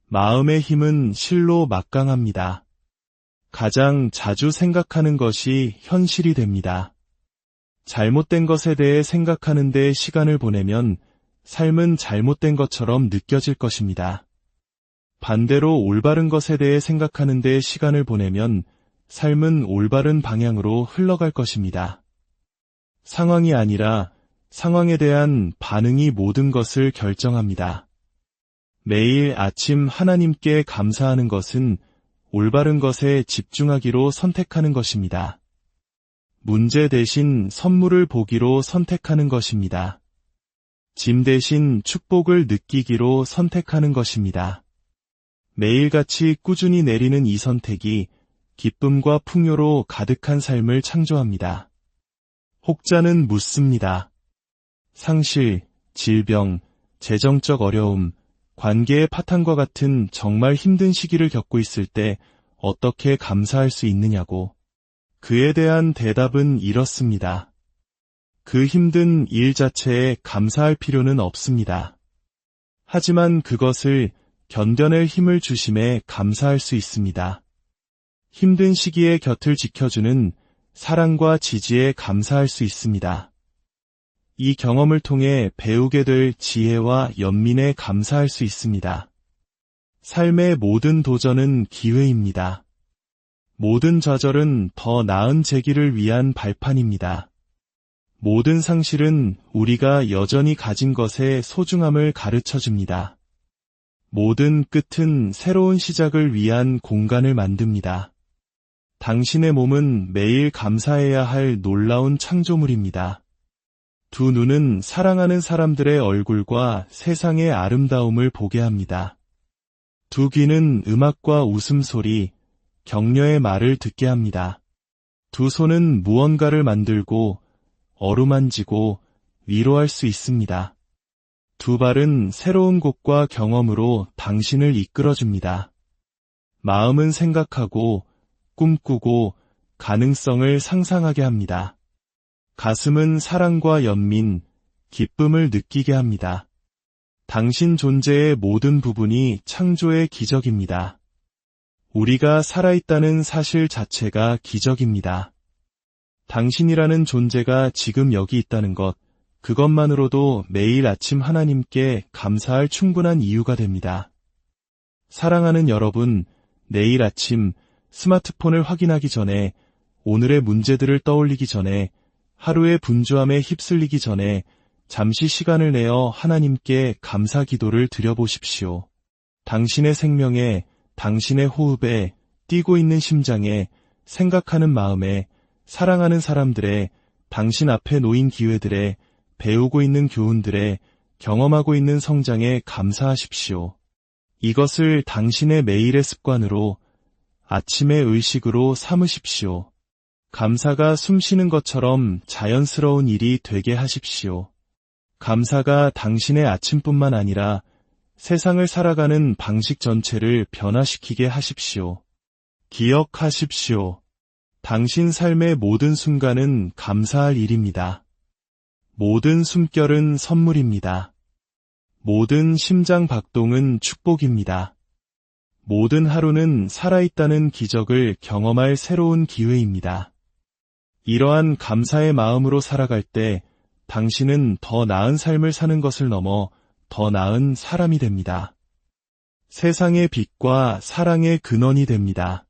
[SPEAKER 1] 마음의 힘은 실로 막강합니다. 가장 자주 생각하는 것이 현실이 됩니다. 잘못된 것에 대해 생각하는 데 시간을 보내면 삶은 잘못된 것처럼 느껴질 것입니다. 반대로 올바른 것에 대해 생각하는 데 시간을 보내면 삶은 올바른 방향으로 흘러갈 것입니다. 상황이 아니라 상황에 대한 반응이 모든 것을 결정합니다. 매일 아침 하나님께 감사하는 것은 올바른 것에 집중하기로 선택하는 것입니다. 문제 대신 선물을 보기로 선택하는 것입니다. 짐 대신 축복을 느끼기로 선택하는 것입니다. 매일같이 꾸준히 내리는 이 선택이 기쁨과 풍요로 가득한 삶을 창조합니다. 혹자는 묻습니다. 상실, 질병, 재정적 어려움, 관계의 파탄과 같은 정말 힘든 시기를 겪고 있을 때 어떻게 감사할 수 있느냐고. 그에 대한 대답은 이렇습니다. 그 힘든 일 자체에 감사할 필요는 없습니다. 하지만 그것을 견뎌낼 힘을 주심에 감사할 수 있습니다. 힘든 시기에 곁을 지켜주는 사랑과 지지에 감사할 수 있습니다. 이 경험을 통해 배우게 될 지혜와 연민에 감사할 수 있습니다. 삶의 모든 도전은 기회입니다. 모든 좌절은 더 나은 재기를 위한 발판입니다. 모든 상실은 우리가 여전히 가진 것의 소중함을 가르쳐줍니다. 모든 끝은 새로운 시작을 위한 공간을 만듭니다. 당신의 몸은 매일 감사해야 할 놀라운 창조물입니다. 두 눈은 사랑하는 사람들의 얼굴과 세상의 아름다움을 보게 합니다. 두 귀는 음악과 웃음소리, 격려의 말을 듣게 합니다. 두 손은 무언가를 만들고 어루만지고 위로할 수 있습니다. 두 발은 새로운 곳과 경험으로 당신을 이끌어줍니다. 마음은 생각하고 꿈꾸고 가능성을 상상하게 합니다. 가슴은 사랑과 연민, 기쁨을 느끼게 합니다. 당신 존재의 모든 부분이 창조의 기적입니다. 우리가 살아있다는 사실 자체가 기적입니다. 당신이라는 존재가 지금 여기 있다는 것, 그것만으로도 매일 아침 하나님께 감사할 충분한 이유가 됩니다. 사랑하는 여러분, 내일 아침 스마트폰을 확인하기 전에, 오늘의 문제들을 떠올리기 전에, 하루의 분주함에 휩쓸리기 전에 잠시 시간을 내어 하나님께 감사 기도를 드려보십시오. 당신의 생명에, 당신의 호흡에, 뛰고 있는 심장에, 생각하는 마음에, 사랑하는 사람들의, 당신 앞에 놓인 기회들에, 배우고 있는 교훈들에, 경험하고 있는 성장에 감사하십시오. 이것을 당신의 매일의 습관으로, 아침의 의식으로 삼으십시오. 감사가 숨쉬는 것처럼 자연스러운 일이 되게 하십시오. 감사가 당신의 아침뿐만 아니라 세상을 살아가는 방식 전체를 변화시키게 하십시오. 기억하십시오. 당신 삶의 모든 순간은 감사할 일입니다. 모든 숨결은 선물입니다. 모든 심장 박동은 축복입니다. 모든 하루는 살아있다는 기적을 경험할 새로운 기회입니다. 이러한 감사의 마음으로 살아갈 때 당신은 더 나은 삶을 사는 것을 넘어 더 나은 사람이 됩니다. 세상의 빛과 사랑의 근원이 됩니다.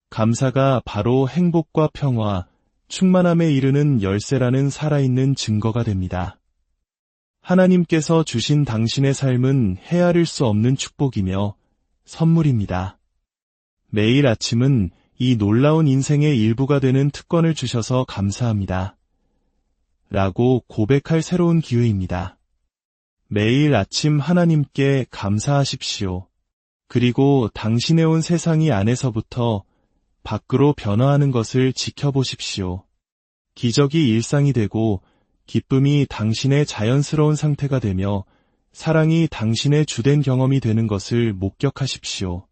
[SPEAKER 1] 감사가 바로 행복과 평화, 충만함에 이르는 열쇠라는 살아있는 증거가 됩니다. 하나님께서 주신 당신의 삶은 헤아릴 수 없는 축복이며 선물입니다. 매일 아침은 이 놀라운 인생의 일부가 되는 특권을 주셔서 감사합니다. 라고 고백할 새로운 기회입니다. 매일 아침 하나님께 감사하십시오. 그리고 당신의 온 세상이 안에서부터 밖으로 변화하는 것을 지켜보십시오. 기적이 일상이 되고 기쁨이 당신의 자연스러운 상태가 되며 사랑이 당신의 주된 경험이 되는 것을 목격하십시오.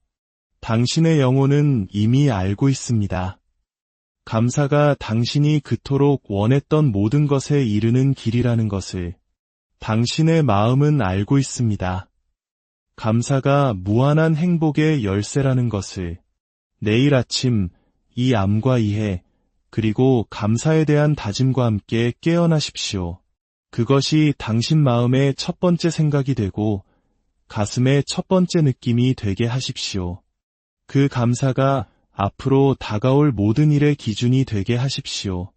[SPEAKER 1] 당신의 영혼은 이미 알고 있습니다. 감사가 당신이 그토록 원했던 모든 것에 이르는 길이라는 것을 당신의 마음은 알고 있습니다. 감사가 무한한 행복의 열쇠라는 것을 내일 아침 이 암과 이해 그리고 감사에 대한 다짐과 함께 깨어나십시오. 그것이 당신 마음의 첫 번째 생각이 되고 가슴의 첫 번째 느낌이 되게 하십시오. 그 감사가 앞으로 다가올 모든 일의 기준이 되게 하십시오.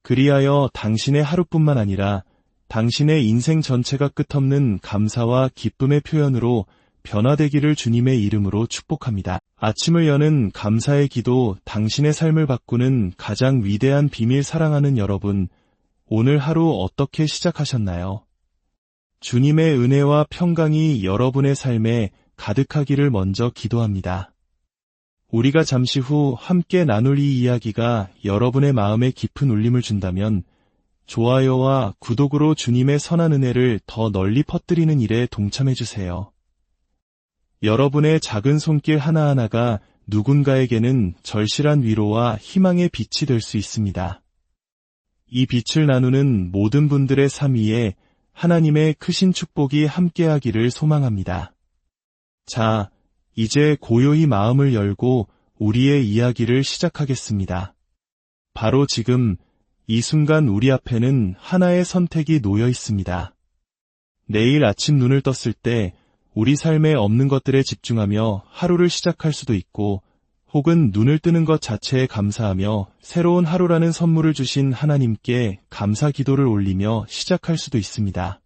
[SPEAKER 1] 그리하여 당신의 하루뿐만 아니라 당신의 인생 전체가 끝없는 감사와 기쁨의 표현으로 변화되기를 주님의 이름으로 축복합니다. 아침을 여는 감사의 기도, 당신의 삶을 바꾸는 가장 위대한 비밀. 사랑하는 여러분, 오늘 하루 어떻게 시작하셨나요? 주님의 은혜와 평강이 여러분의 삶에 가득하기를 먼저 기도합니다. 우리가 잠시 후 함께 나눌 이 이야기가 여러분의 마음에 깊은 울림을 준다면 좋아요와 구독으로 주님의 선한 은혜를 더 널리 퍼뜨리는 일에 동참해주세요. 여러분의 작은 손길 하나하나가 누군가에게는 절실한 위로와 희망의 빛이 될 수 있습니다. 이 빛을 나누는 모든 분들의 삶 위에 하나님의 크신 축복이 함께하기를 소망합니다. 자, 이제 고요히 마음을 열고 우리의 이야기를 시작하겠습니다. 바로 지금 이 순간 우리 앞에는 하나의 선택이 놓여 있습니다. 내일 아침 눈을 떴을 때 우리 삶에 없는 것들에 집중하며 하루를 시작할 수도 있고 혹은 눈을 뜨는 것 자체에 감사하며 새로운 하루라는 선물을 주신 하나님께 감사 기도를 올리며 시작할 수도 있습니다.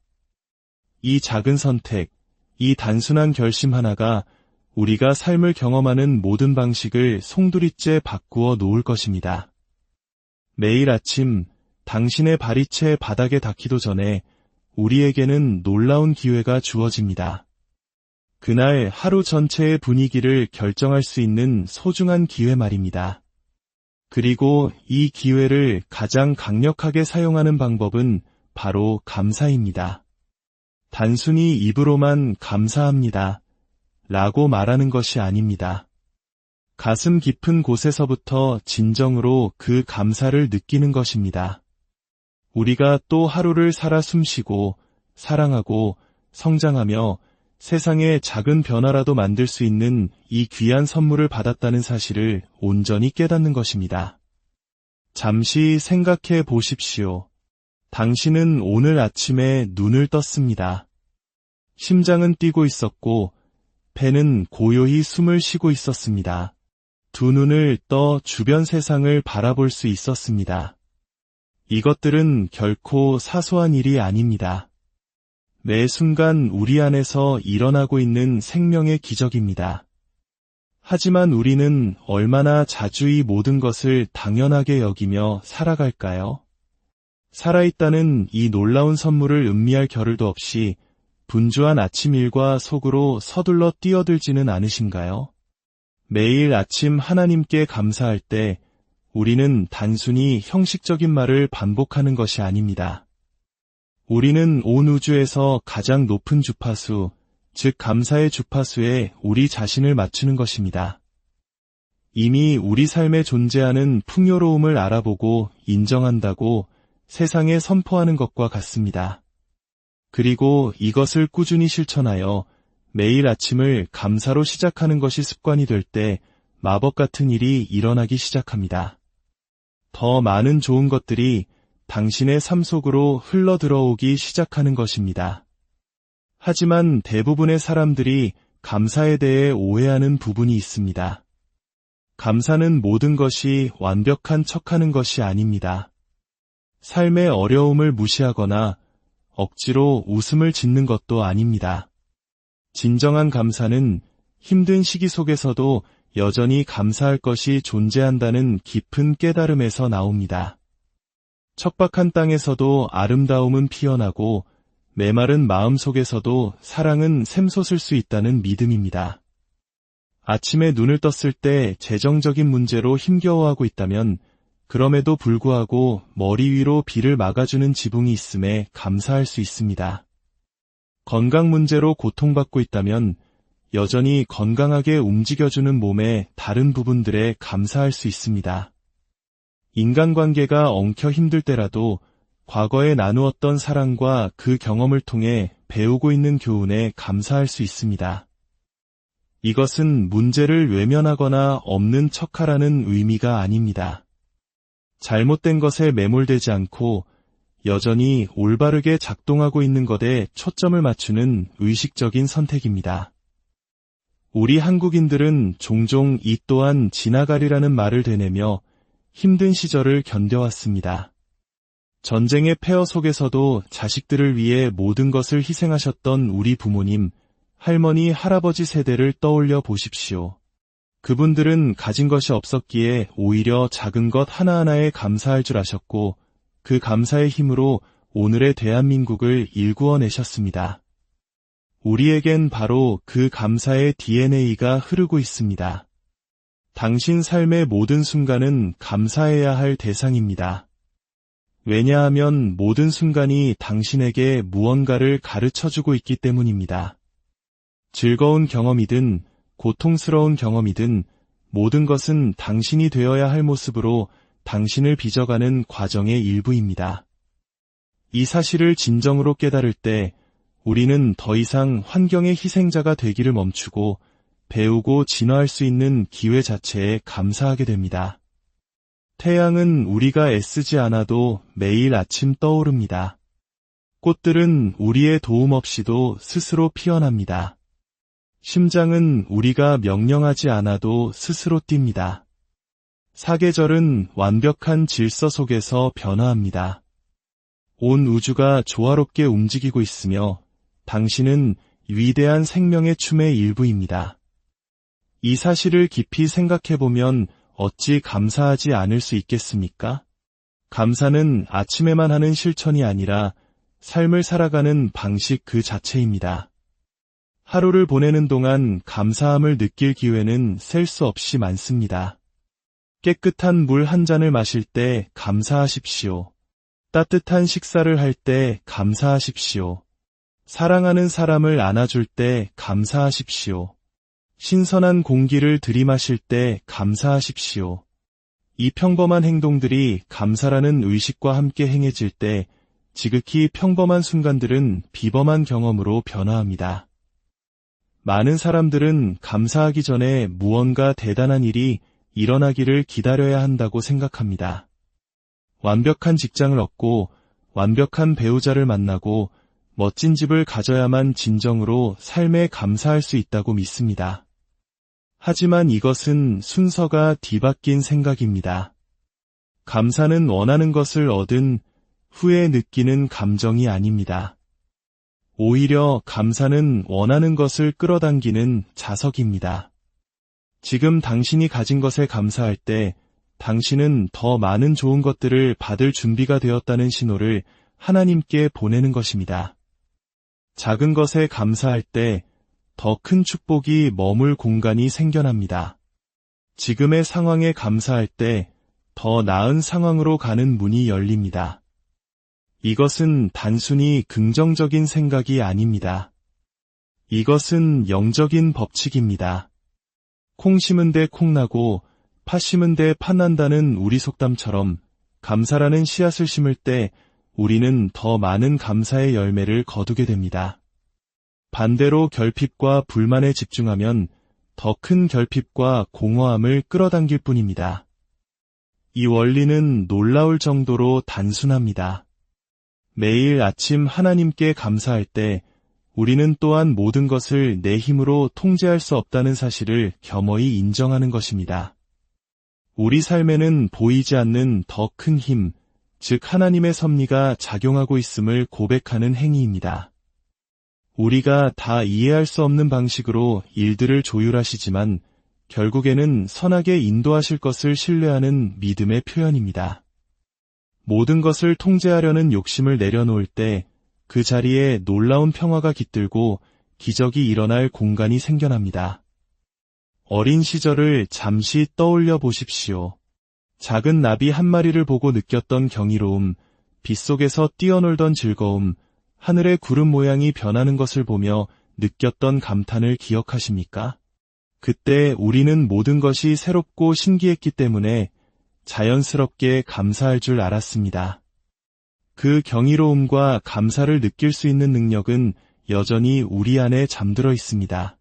[SPEAKER 1] 이 작은 선택, 이 단순한 결심 하나가 우리가 삶을 경험하는 모든 방식을 송두리째 바꾸어 놓을 것입니다. 매일 아침 당신의 발이 채 바닥에 닿기도 전에 우리에게는 놀라운 기회가 주어집니다. 그날 하루 전체의 분위기를 결정할 수 있는 소중한 기회 말입니다. 그리고 이 기회를 가장 강력하게 사용하는 방법은 바로 감사입니다. 단순히 입으로만 감사합니다. 라고 말하는 것이 아닙니다. 가슴 깊은 곳에서부터 진정으로 그 감사를 느끼는 것입니다. 우리가 또 하루를 살아 숨쉬고 사랑하고 성장하며 세상에 작은 변화라도 만들 수 있는 이 귀한 선물을 받았다는 사실을 온전히 깨닫는 것입니다. 잠시 생각해 보십시오. 당신은 오늘 아침에 눈을 떴습니다. 심장은 뛰고 있었고 배는 고요히 숨을 쉬고 있었습니다. 두 눈을 떠 주변 세상을 바라볼 수 있었습니다. 이것들은 결코 사소한 일이 아닙니다. 매 순간 우리 안에서 일어나고 있는 생명의 기적입니다. 하지만 우리는 얼마나 자주 이 모든 것을 당연하게 여기며 살아갈까요? 살아있다는 이 놀라운 선물을 음미할 겨를도 없이 분주한 아침 일과 속으로 서둘러 뛰어들지는 않으신가요? 매일 아침 하나님께 감사할 때 우리는 단순히 형식적인 말을 반복하는 것이 아닙니다. 우리는 온 우주에서 가장 높은 주파수, 즉 감사의 주파수에 우리 자신을 맞추는 것입니다. 이미 우리 삶에 존재하는 풍요로움을 알아보고 인정한다고 세상에 선포하는 것과 같습니다. 그리고 이것을 꾸준히 실천하여 매일 아침을 감사로 시작하는 것이 습관이 될 때 마법 같은 일이 일어나기 시작합니다. 더 많은 좋은 것들이 당신의 삶 속으로 흘러 들어오기 시작하는 것입니다. 하지만 대부분의 사람들이 감사에 대해 오해하는 부분이 있습니다. 감사는 모든 것이 완벽한 척하는 것이 아닙니다. 삶의 어려움을 무시하거나 억지로 웃음을 짓는 것도 아닙니다. 진정한 감사는 힘든 시기 속에서도 여전히 감사할 것이 존재한다는 깊은 깨달음에서 나옵니다. 척박한 땅에서도 아름다움은 피어나고 메마른 마음 속에서도 사랑은 샘솟을 수 있다는 믿음입니다. 아침에 눈을 떴을 때 재정적인 문제로 힘겨워하고 있다면 그럼에도 불구하고 머리 위로 비를 막아주는 지붕이 있음에 감사할 수 있습니다. 건강 문제로 고통받고 있다면 여전히 건강하게 움직여주는 몸의 다른 부분들에 감사할 수 있습니다. 인간관계가 엉켜 힘들 때라도 과거에 나누었던 사랑과 그 경험을 통해 배우고 있는 교훈에 감사할 수 있습니다. 이것은 문제를 외면하거나 없는 척하라는 의미가 아닙니다. 잘못된 것에 매몰되지 않고 여전히 올바르게 작동하고 있는 것에 초점을 맞추는 의식적인 선택입니다. 우리 한국인들은 종종 이 또한 지나가리라는 말을 되뇌며 힘든 시절을 견뎌왔습니다. 전쟁의 폐허 속에서도 자식들을 위해 모든 것을 희생하셨던 우리 부모님, 할머니, 할아버지 세대를 떠올려 보십시오. 그분들은 가진 것이 없었기에 오히려 작은 것 하나하나에 감사할 줄 아셨고 그 감사의 힘으로 오늘의 대한민국을 일구어내셨습니다. 우리에겐 바로 그 감사의 DNA가 흐르고 있습니다. 당신 삶의 모든 순간은 감사해야 할 대상입니다. 왜냐하면 모든 순간이 당신에게 무언가를 가르쳐주고 있기 때문입니다. 즐거운 경험이든 고통스러운 경험이든 모든 것은 당신이 되어야 할 모습으로 당신을 빚어가는 과정의 일부입니다. 이 사실을 진정으로 깨달을 때 우리는 더 이상 환경의 희생자가 되기를 멈추고 배우고 진화할 수 있는 기회 자체에 감사하게 됩니다. 태양은 우리가 애쓰지 않아도 매일 아침 떠오릅니다. 꽃들은 우리의 도움 없이도 스스로 피어납니다. 심장은 우리가 명령하지 않아도 스스로 뜁니다. 사계절은 완벽한 질서 속에서 변화합니다. 온 우주가 조화롭게 움직이고 있으며 당신은 위대한 생명의 춤의 일부입니다. 이 사실을 깊이 생각해보면 어찌 감사하지 않을 수 있겠습니까? 감사는 아침에만 하는 실천이 아니라 삶을 살아가는 방식 그 자체입니다. 하루를 보내는 동안 감사함을 느낄 기회는 셀 수 없이 많습니다. 깨끗한 물 한 잔을 마실 때 감사하십시오. 따뜻한 식사를 할 때 감사하십시오. 사랑하는 사람을 안아줄 때 감사하십시오. 신선한 공기를 들이마실 때 감사하십시오. 이 평범한 행동들이 감사라는 의식과 함께 행해질 때 지극히 평범한 순간들은 비범한 경험으로 변화합니다. 많은 사람들은 감사하기 전에 무언가 대단한 일이 일어나기를 기다려야 한다고 생각합니다. 완벽한 직장을 얻고 완벽한 배우자를 만나고 멋진 집을 가져야만 진정으로 삶에 감사할 수 있다고 믿습니다. 하지만 이것은 순서가 뒤바뀐 생각입니다. 감사는 원하는 것을 얻은 후에 느끼는 감정이 아닙니다. 오히려 감사는 원하는 것을 끌어당기는 자석입니다. 지금 당신이 가진 것에 감사할 때 당신은 더 많은 좋은 것들을 받을 준비가 되었다는 신호를 하나님께 보내는 것입니다. 작은 것에 감사할 때 더 큰 축복이 머물 공간이 생겨납니다. 지금의 상황에 감사할 때 더 나은 상황으로 가는 문이 열립니다. 이것은 단순히 긍정적인 생각이 아닙니다. 이것은 영적인 법칙입니다. 콩 심은 데 콩 나고 팥 심은 데 팥 난다는 우리 속담처럼 감사라는 씨앗을 심을 때 우리는 더 많은 감사의 열매를 거두게 됩니다. 반대로 결핍과 불만에 집중하면 더 큰 결핍과 공허함을 끌어당길 뿐입니다. 이 원리는 놀라울 정도로 단순합니다. 매일 아침 하나님께 감사할 때 우리는 또한 모든 것을 내 힘으로 통제할 수 없다는 사실을 겸허히 인정하는 것입니다. 우리 삶에는 보이지 않는 더 큰 힘, 즉 하나님의 섭리가 작용하고 있음을 고백하는 행위입니다. 우리가 다 이해할 수 없는 방식으로 일들을 조율하시지만 결국에는 선하게 인도하실 것을 신뢰하는 믿음의 표현입니다. 모든 것을 통제하려는 욕심을 내려놓을 때 그 자리에 놀라운 평화가 깃들고 기적이 일어날 공간이 생겨납니다. 어린 시절을 잠시 떠올려 보십시오. 작은 나비 한 마리를 보고 느꼈던 경이로움, 빗속에서 뛰어놀던 즐거움, 하늘의 구름 모양이 변하는 것을 보며 느꼈던 감탄을 기억하십니까? 그때 우리는 모든 것이 새롭고 신기했기 때문에 자연스럽게 감사할 줄 알았습니다. 그 경이로움과 감사를 느낄 수 있는 능력은 여전히 우리 안에 잠들어 있습니다.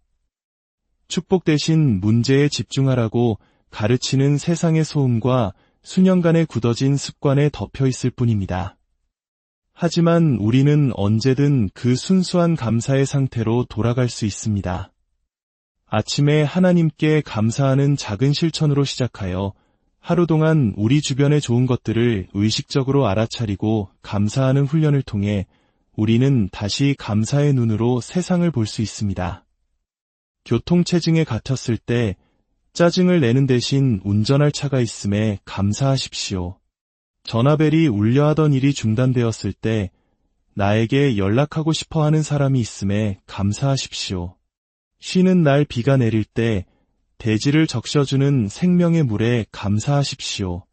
[SPEAKER 1] 축복 대신 문제에 집중하라고 가르치는 세상의 소음과 수년간의 굳어진 습관에 덮여 있을 뿐입니다. 하지만 우리는 언제든 그 순수한 감사의 상태로 돌아갈 수 있습니다. 아침에 하나님께 감사하는 작은 실천으로 시작하여 하루 동안 우리 주변의 좋은 것들을 의식적으로 알아차리고 감사하는 훈련을 통해 우리는 다시 감사의 눈으로 세상을 볼 수 있습니다. 교통체증에 갇혔을 때 짜증을 내는 대신 운전할 차가 있음에 감사하십시오. 전화벨이 울려 하던 일이 중단되었을 때 나에게 연락하고 싶어 하는 사람이 있음에 감사하십시오. 쉬는 날 비가 내릴 때 대지를 적셔주는 생명의 물에 감사하십시오.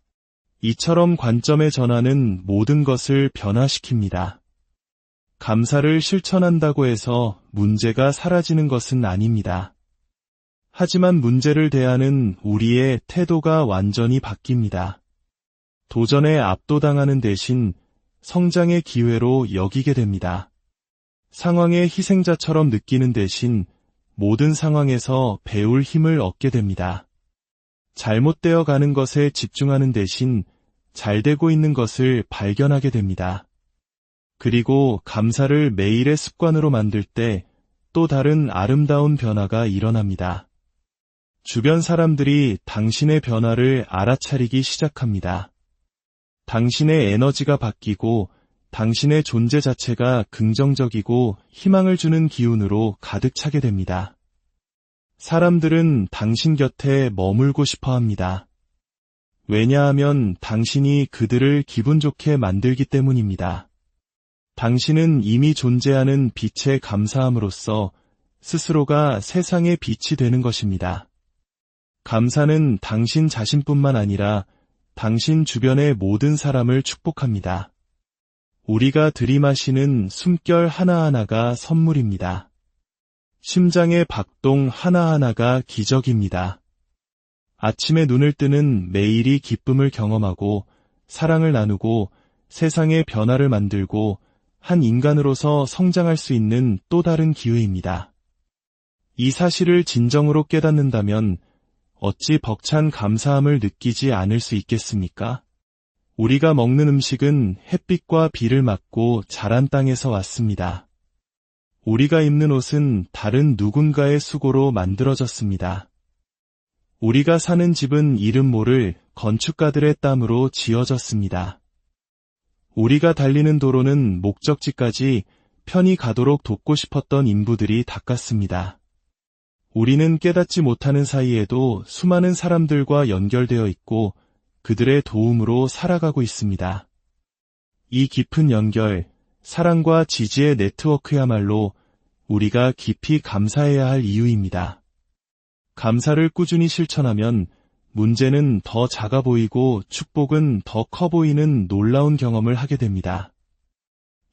[SPEAKER 1] 이처럼 관점의 전환은 모든 것을 변화시킵니다. 감사를 실천한다고 해서 문제가 사라지는 것은 아닙니다. 하지만 문제를 대하는 우리의 태도가 완전히 바뀝니다. 도전에 압도당하는 대신 성장의 기회로 여기게 됩니다. 상황의 희생자처럼 느끼는 대신 모든 상황에서 배울 힘을 얻게 됩니다. 잘못되어 가는 것에 집중하는 대신 잘 되고 있는 것을 발견하게 됩니다. 그리고 감사를 매일의 습관으로 만들 때 또 다른 아름다운 변화가 일어납니다. 주변 사람들이 당신의 변화를 알아차리기 시작합니다. 당신의 에너지가 바뀌고 당신의 존재 자체가 긍정적이고 희망을 주는 기운으로 가득 차게 됩니다. 사람들은 당신 곁에 머물고 싶어 합니다. 왜냐하면 당신이 그들을 기분 좋게 만들기 때문입니다. 당신은 이미 존재하는 빛에 감사함으로써 스스로가 세상의 빛이 되는 것입니다. 감사는 당신 자신뿐만 아니라 당신 주변의 모든 사람을 축복합니다. 우리가 들이마시는 숨결 하나하나가 선물입니다. 심장의 박동 하나하나가 기적입니다. 아침에 눈을 뜨는 매일이 기쁨을 경험하고 사랑을 나누고 세상의 변화를 만들고 한 인간으로서 성장할 수 있는 또 다른 기회입니다. 이 사실을 진정으로 깨닫는다면 어찌 벅찬 감사함을 느끼지 않을 수 있겠습니까? 우리가 먹는 음식은 햇빛과 비를 맞고 자란 땅에서 왔습니다. 우리가 입는 옷은 다른 누군가의 수고로 만들어졌습니다. 우리가 사는 집은 이름 모를 건축가들의 땀으로 지어졌습니다. 우리가 달리는 도로는 목적지까지 편히 가도록 돕고 싶었던 인부들이 닦았습니다. 우리는 깨닫지 못하는 사이에도 수많은 사람들과 연결되어 있고 그들의 도움으로 살아가고 있습니다. 이 깊은 연결, 사랑과 지지의 네트워크야말로 우리가 깊이 감사해야 할 이유입니다. 감사를 꾸준히 실천하면 문제는 더 작아 보이고 축복은 더 커 보이는 놀라운 경험을 하게 됩니다.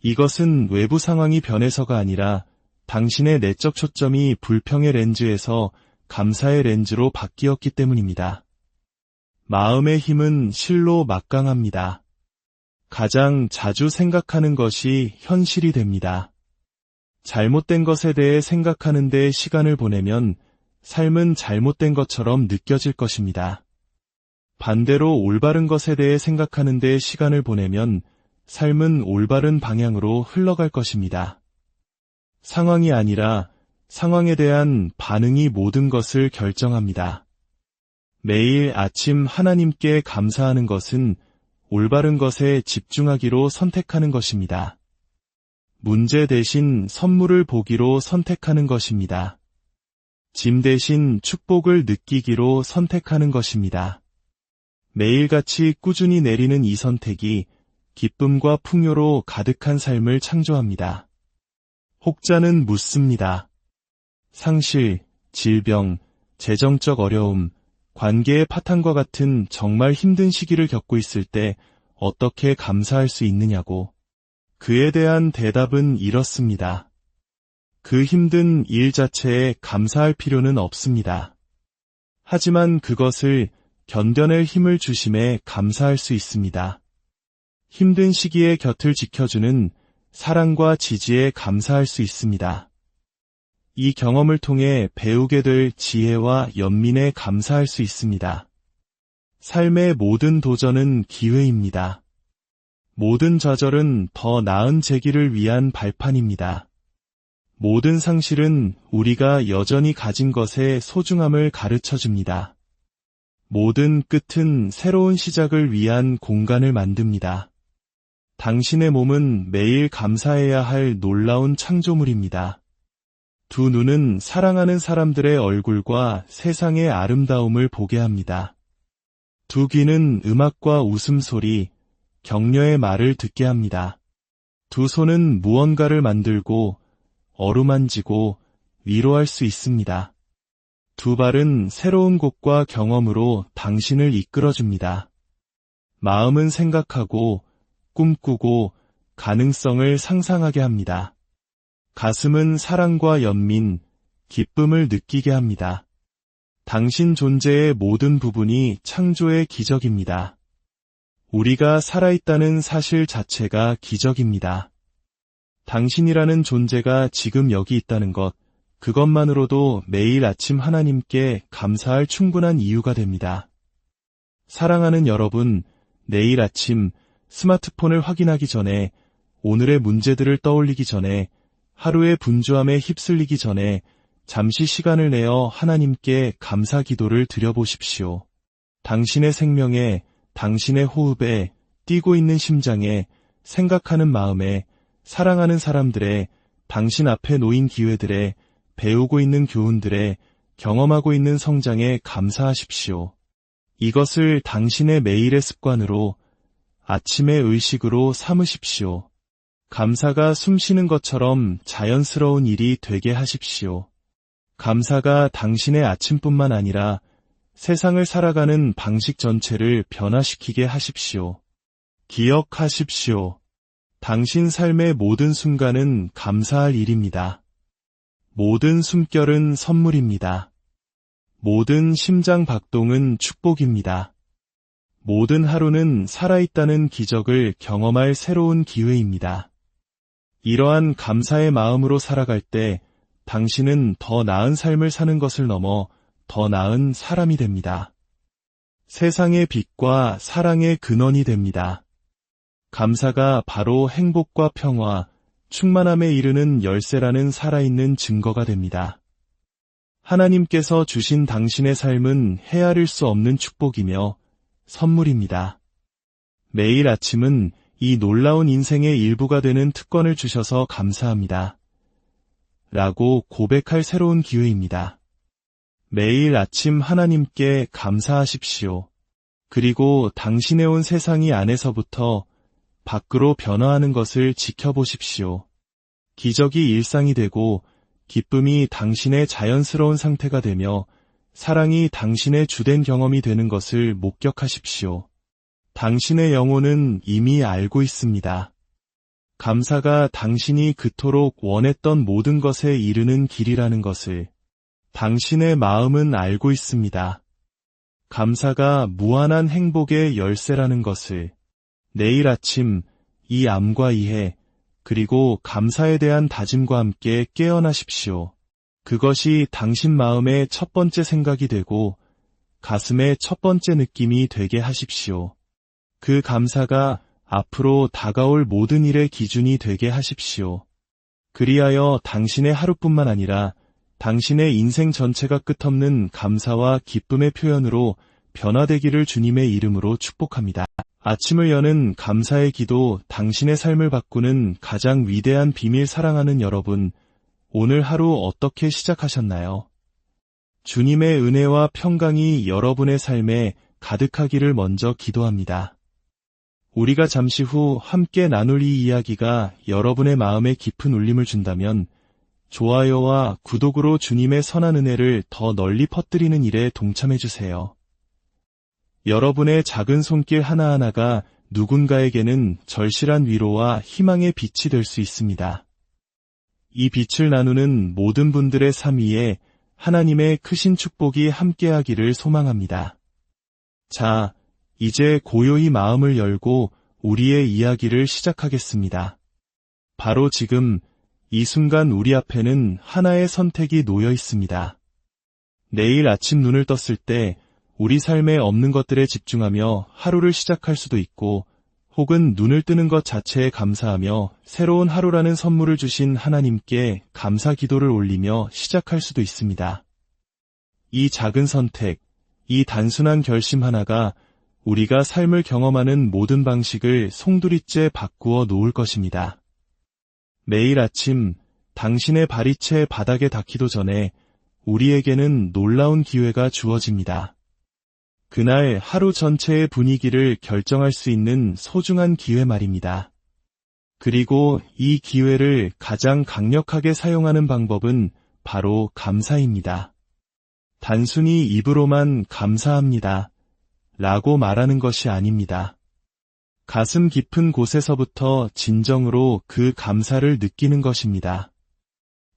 [SPEAKER 1] 이것은 외부 상황이 변해서가 아니라 당신의 내적 초점이 불평의 렌즈에서 감사의 렌즈로 바뀌었기 때문입니다. 마음의 힘은 실로 막강합니다. 가장 자주 생각하는 것이 현실이 됩니다. 잘못된 것에 대해 생각하는 데 시간을 보내면 삶은 잘못된 것처럼 느껴질 것입니다. 반대로 올바른 것에 대해 생각하는 데 시간을 보내면 삶은 올바른 방향으로 흘러갈 것입니다. 상황이 아니라 상황에 대한 반응이 모든 것을 결정합니다. 매일 아침 하나님께 감사하는 것은 올바른 것에 집중하기로 선택하는 것입니다. 문제 대신 선물을 보기로 선택하는 것입니다. 짐 대신 축복을 느끼기로 선택하는 것입니다. 매일같이 꾸준히 내리는 이 선택이 기쁨과 풍요로 가득한 삶을 창조합니다. 혹자는 묻습니다. 상실, 질병, 재정적 어려움, 관계의 파탄과 같은 정말 힘든 시기를 겪고 있을 때 어떻게 감사할 수 있느냐고. 그에 대한 대답은 이렇습니다. 그 힘든 일 자체에 감사할 필요는 없습니다. 하지만 그것을 견뎌낼 힘을 주심에 감사할 수 있습니다. 힘든 시기에 곁을 지켜주는 사랑과 지지에 감사할 수 있습니다. 이 경험을 통해 배우게 될 지혜와 연민에 감사할 수 있습니다. 삶의 모든 도전은 기회입니다. 모든 좌절은 더 나은 재기를 위한 발판입니다. 모든 상실은 우리가 여전히 가진 것의 소중함을 가르쳐줍니다. 모든 끝은 새로운 시작을 위한 공간을 만듭니다. 당신의 몸은 매일 감사해야 할 놀라운 창조물입니다. 두 눈은 사랑하는 사람들의 얼굴과 세상의 아름다움을 보게 합니다. 두 귀는 음악과 웃음소리, 격려의 말을 듣게 합니다. 두 손은 무언가를 만들고 어루만지고 위로할 수 있습니다. 두 발은 새로운 곳과 경험으로 당신을 이끌어줍니다. 마음은 생각하고 꿈꾸고 가능성을 상상하게 합니다. 가슴은 사랑과 연민, 기쁨을 느끼게 합니다. 당신 존재의 모든 부분이 창조의 기적입니다. 우리가 살아있다는 사실 자체가 기적입니다. 당신이라는 존재가 지금 여기 있다는 것, 그것만으로도 매일 아침 하나님께 감사할 충분한 이유가 됩니다. 사랑하는 여러분, 내일 아침 스마트폰을 확인하기 전에, 오늘의 문제들을 떠올리기 전에, 하루의 분주함에 휩쓸리기 전에 잠시 시간을 내어 하나님께 감사 기도를 드려보십시오. 당신의 생명에, 당신의 호흡에, 뛰고 있는 심장에, 생각하는 마음에, 사랑하는 사람들의, 당신 앞에 놓인 기회들에, 배우고 있는 교훈들에, 경험하고 있는 성장에 감사하십시오. 이것을 당신의 매일의 습관으로, 아침의 의식으로 삼으십시오. 감사가 숨쉬는 것처럼 자연스러운 일이 되게 하십시오. 감사가 당신의 아침뿐만 아니라 세상을 살아가는 방식 전체를 변화시키게 하십시오. 기억하십시오. 당신 삶의 모든 순간은 감사할 일입니다. 모든 숨결은 선물입니다. 모든 심장 박동은 축복입니다. 모든 하루는 살아있다는 기적을 경험할 새로운 기회입니다. 이러한 감사의 마음으로 살아갈 때 당신은 더 나은 삶을 사는 것을 넘어 더 나은 사람이 됩니다. 세상의 빛과 사랑의 근원이 됩니다. 감사가 바로 행복과 평화, 충만함에 이르는 열쇠라는 살아있는 증거가 됩니다. 하나님께서 주신 당신의 삶은 헤아릴 수 없는 축복이며 선물입니다. 매일 아침은 이 놀라운 인생의 일부가 되는 특권을 주셔서 감사합니다. 라고 고백할 새로운 기회입니다. 매일 아침 하나님께 감사하십시오. 그리고 당신의 온 세상이 안에서부터 밖으로 변화하는 것을 지켜보십시오. 기적이 일상이 되고 기쁨이 당신의 자연스러운 상태가 되며 사랑이 당신의 주된 경험이 되는 것을 목격하십시오. 당신의 영혼은 이미 알고 있습니다. 감사가 당신이 그토록 원했던 모든 것에 이르는 길이라는 것을 당신의 마음은 알고 있습니다. 감사가 무한한 행복의 열쇠라는 것을 내일 아침 이 암과 이해 그리고 감사에 대한 다짐과 함께 깨어나십시오. 그것이 당신 마음의 첫 번째 생각이 되고 가슴의 첫 번째 느낌이 되게 하십시오. 그 감사가 앞으로 다가올 모든 일의 기준이 되게 하십시오. 그리하여 당신의 하루뿐만 아니라 당신의 인생 전체가 끝없는 감사와 기쁨의 표현으로 변화되기를 주님의 이름으로 축복합니다. 아침을 여는 감사의 기도, 당신의 삶을 바꾸는 가장 위대한 비밀. 사랑하는 여러분, 오늘 하루 어떻게 시작하셨나요? 주님의 은혜와 평강이 여러분의 삶에 가득하기를 먼저 기도합니다. 우리가 잠시 후 함께 나눌 이 이야기가 여러분의 마음에 깊은 울림을 준다면 좋아요와 구독으로 주님의 선한 은혜를 더 널리 퍼뜨리는 일에 동참해주세요. 여러분의 작은 손길 하나하나가 누군가에게는 절실한 위로와 희망의 빛이 될 수 있습니다. 이 빛을 나누는 모든 분들의 삶 위에 하나님의 크신 축복이 함께하기를 소망합니다. 자, 이제 고요히 마음을 열고 우리의 이야기를 시작하겠습니다. 바로 지금 이 순간 우리 앞에는 하나의 선택이 놓여 있습니다. 내일 아침 눈을 떴을 때 우리 삶에 없는 것들에 집중하며 하루를 시작할 수도 있고 혹은 눈을 뜨는 것 자체에 감사하며 새로운 하루라는 선물을 주신 하나님께 감사 기도를 올리며 시작할 수도 있습니다. 이 작은 선택, 이 단순한 결심 하나가 우리가 삶을 경험하는 모든 방식을 송두리째 바꾸어 놓을 것입니다. 매일 아침 당신의 발이 채 바닥에 닿기도 전에 우리에게는 놀라운 기회가 주어집니다. 그날 하루 전체의 분위기를 결정할 수 있는 소중한 기회 말입니다. 그리고 이 기회를 가장 강력하게 사용하는 방법은 바로 감사입니다. 단순히 입으로만 감사합니다 라고 말하는 것이 아닙니다. 가슴 깊은 곳에서부터 진정으로 그 감사를 느끼는 것입니다.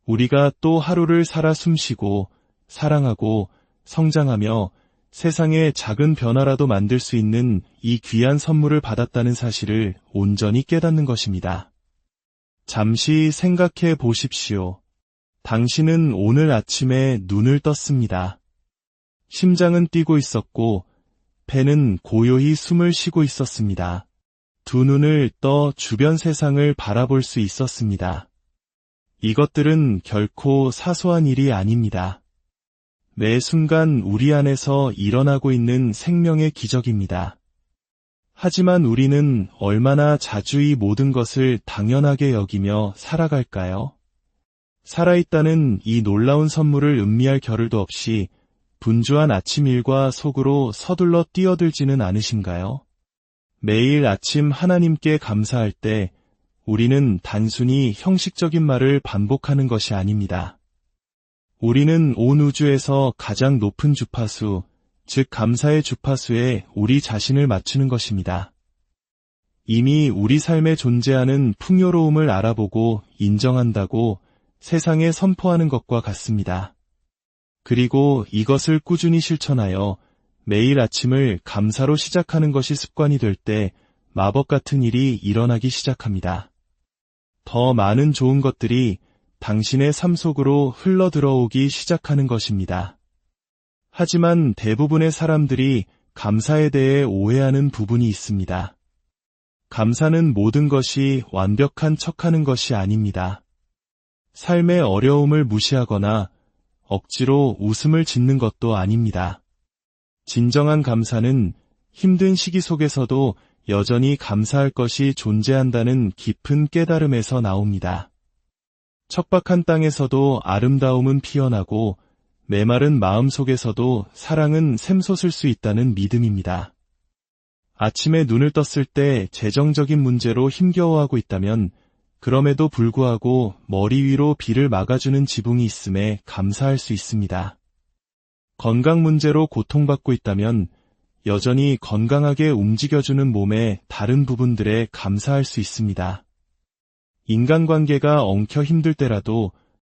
[SPEAKER 1] 우리가 또 하루를 살아 숨쉬고 사랑하고 성장하며 세상에 작은 변화라도 만들 수 있는 이 귀한 선물을 받았다는 사실을 온전히 깨닫는 것입니다. 잠시 생각해 보십시오. 당신은 오늘 아침에 눈을 떴습니다. 심장은 뛰고 있었고 배는 고요히 숨을 쉬고 있었습니다. 두 눈을 떠 주변 세상을 바라볼 수 있었습니다. 이것들은 결코 사소한 일이 아닙니다. 매 순간 우리 안에서 일어나고 있는 생명의 기적입니다. 하지만 우리는 얼마나 자주 이 모든 것을 당연하게 여기며 살아갈까요? 살아있다는 이 놀라운 선물을 음미할 겨를도 없이 분주한 아침 일과 속으로 서둘러 뛰어들지는 않으신가요? 매일 아침 하나님께 감사할 때 우리는 단순히 형식적인 말을 반복하는 것이 아닙니다. 우리는 온 우주에서 가장 높은 주파수, 즉 감사의 주파수에 우리 자신을 맞추는 것입니다. 이미 우리 삶에 존재하는 풍요로움을 알아보고 인정한다고 세상에 선포하는 것과 같습니다. 그리고 이것을 꾸준히 실천하여 매일 아침을 감사로 시작하는 것이 습관이 될 때 마법 같은 일이 일어나기 시작합니다. 더 많은 좋은 것들이 당신의 삶 속으로 흘러들어오기 시작하는 것입니다. 하지만 대부분의 사람들이 감사에 대해 오해하는 부분이 있습니다. 감사는 모든 것이 완벽한 척하는 것이 아닙니다. 삶의 어려움을 무시하거나 억지로 웃음을 짓는 것도 아닙니다. 진정한 감사는 힘든 시기 속에서도 여전히 감사할 것이 존재한다는 깊은 깨달음에서 나옵니다. 척박한 땅에서도 아름다움은 피어나고 메마른 마음 속에서도 사랑은 샘솟을 수 있다는 믿음입니다. 아침에 눈을 떴을 때 재정적인 문제로 힘겨워하고 있다면 그럼에도 불구하고 머리 위로 비를 막아주는 지붕이 있음에 감사할 수 있습니다. 건강 문제로 고통받고 있다면 여전히 건강하게 움직여주는 몸의 다른 부분들에 감사할 수 있습니다. 인간관계가 엉켜 힘들 때라도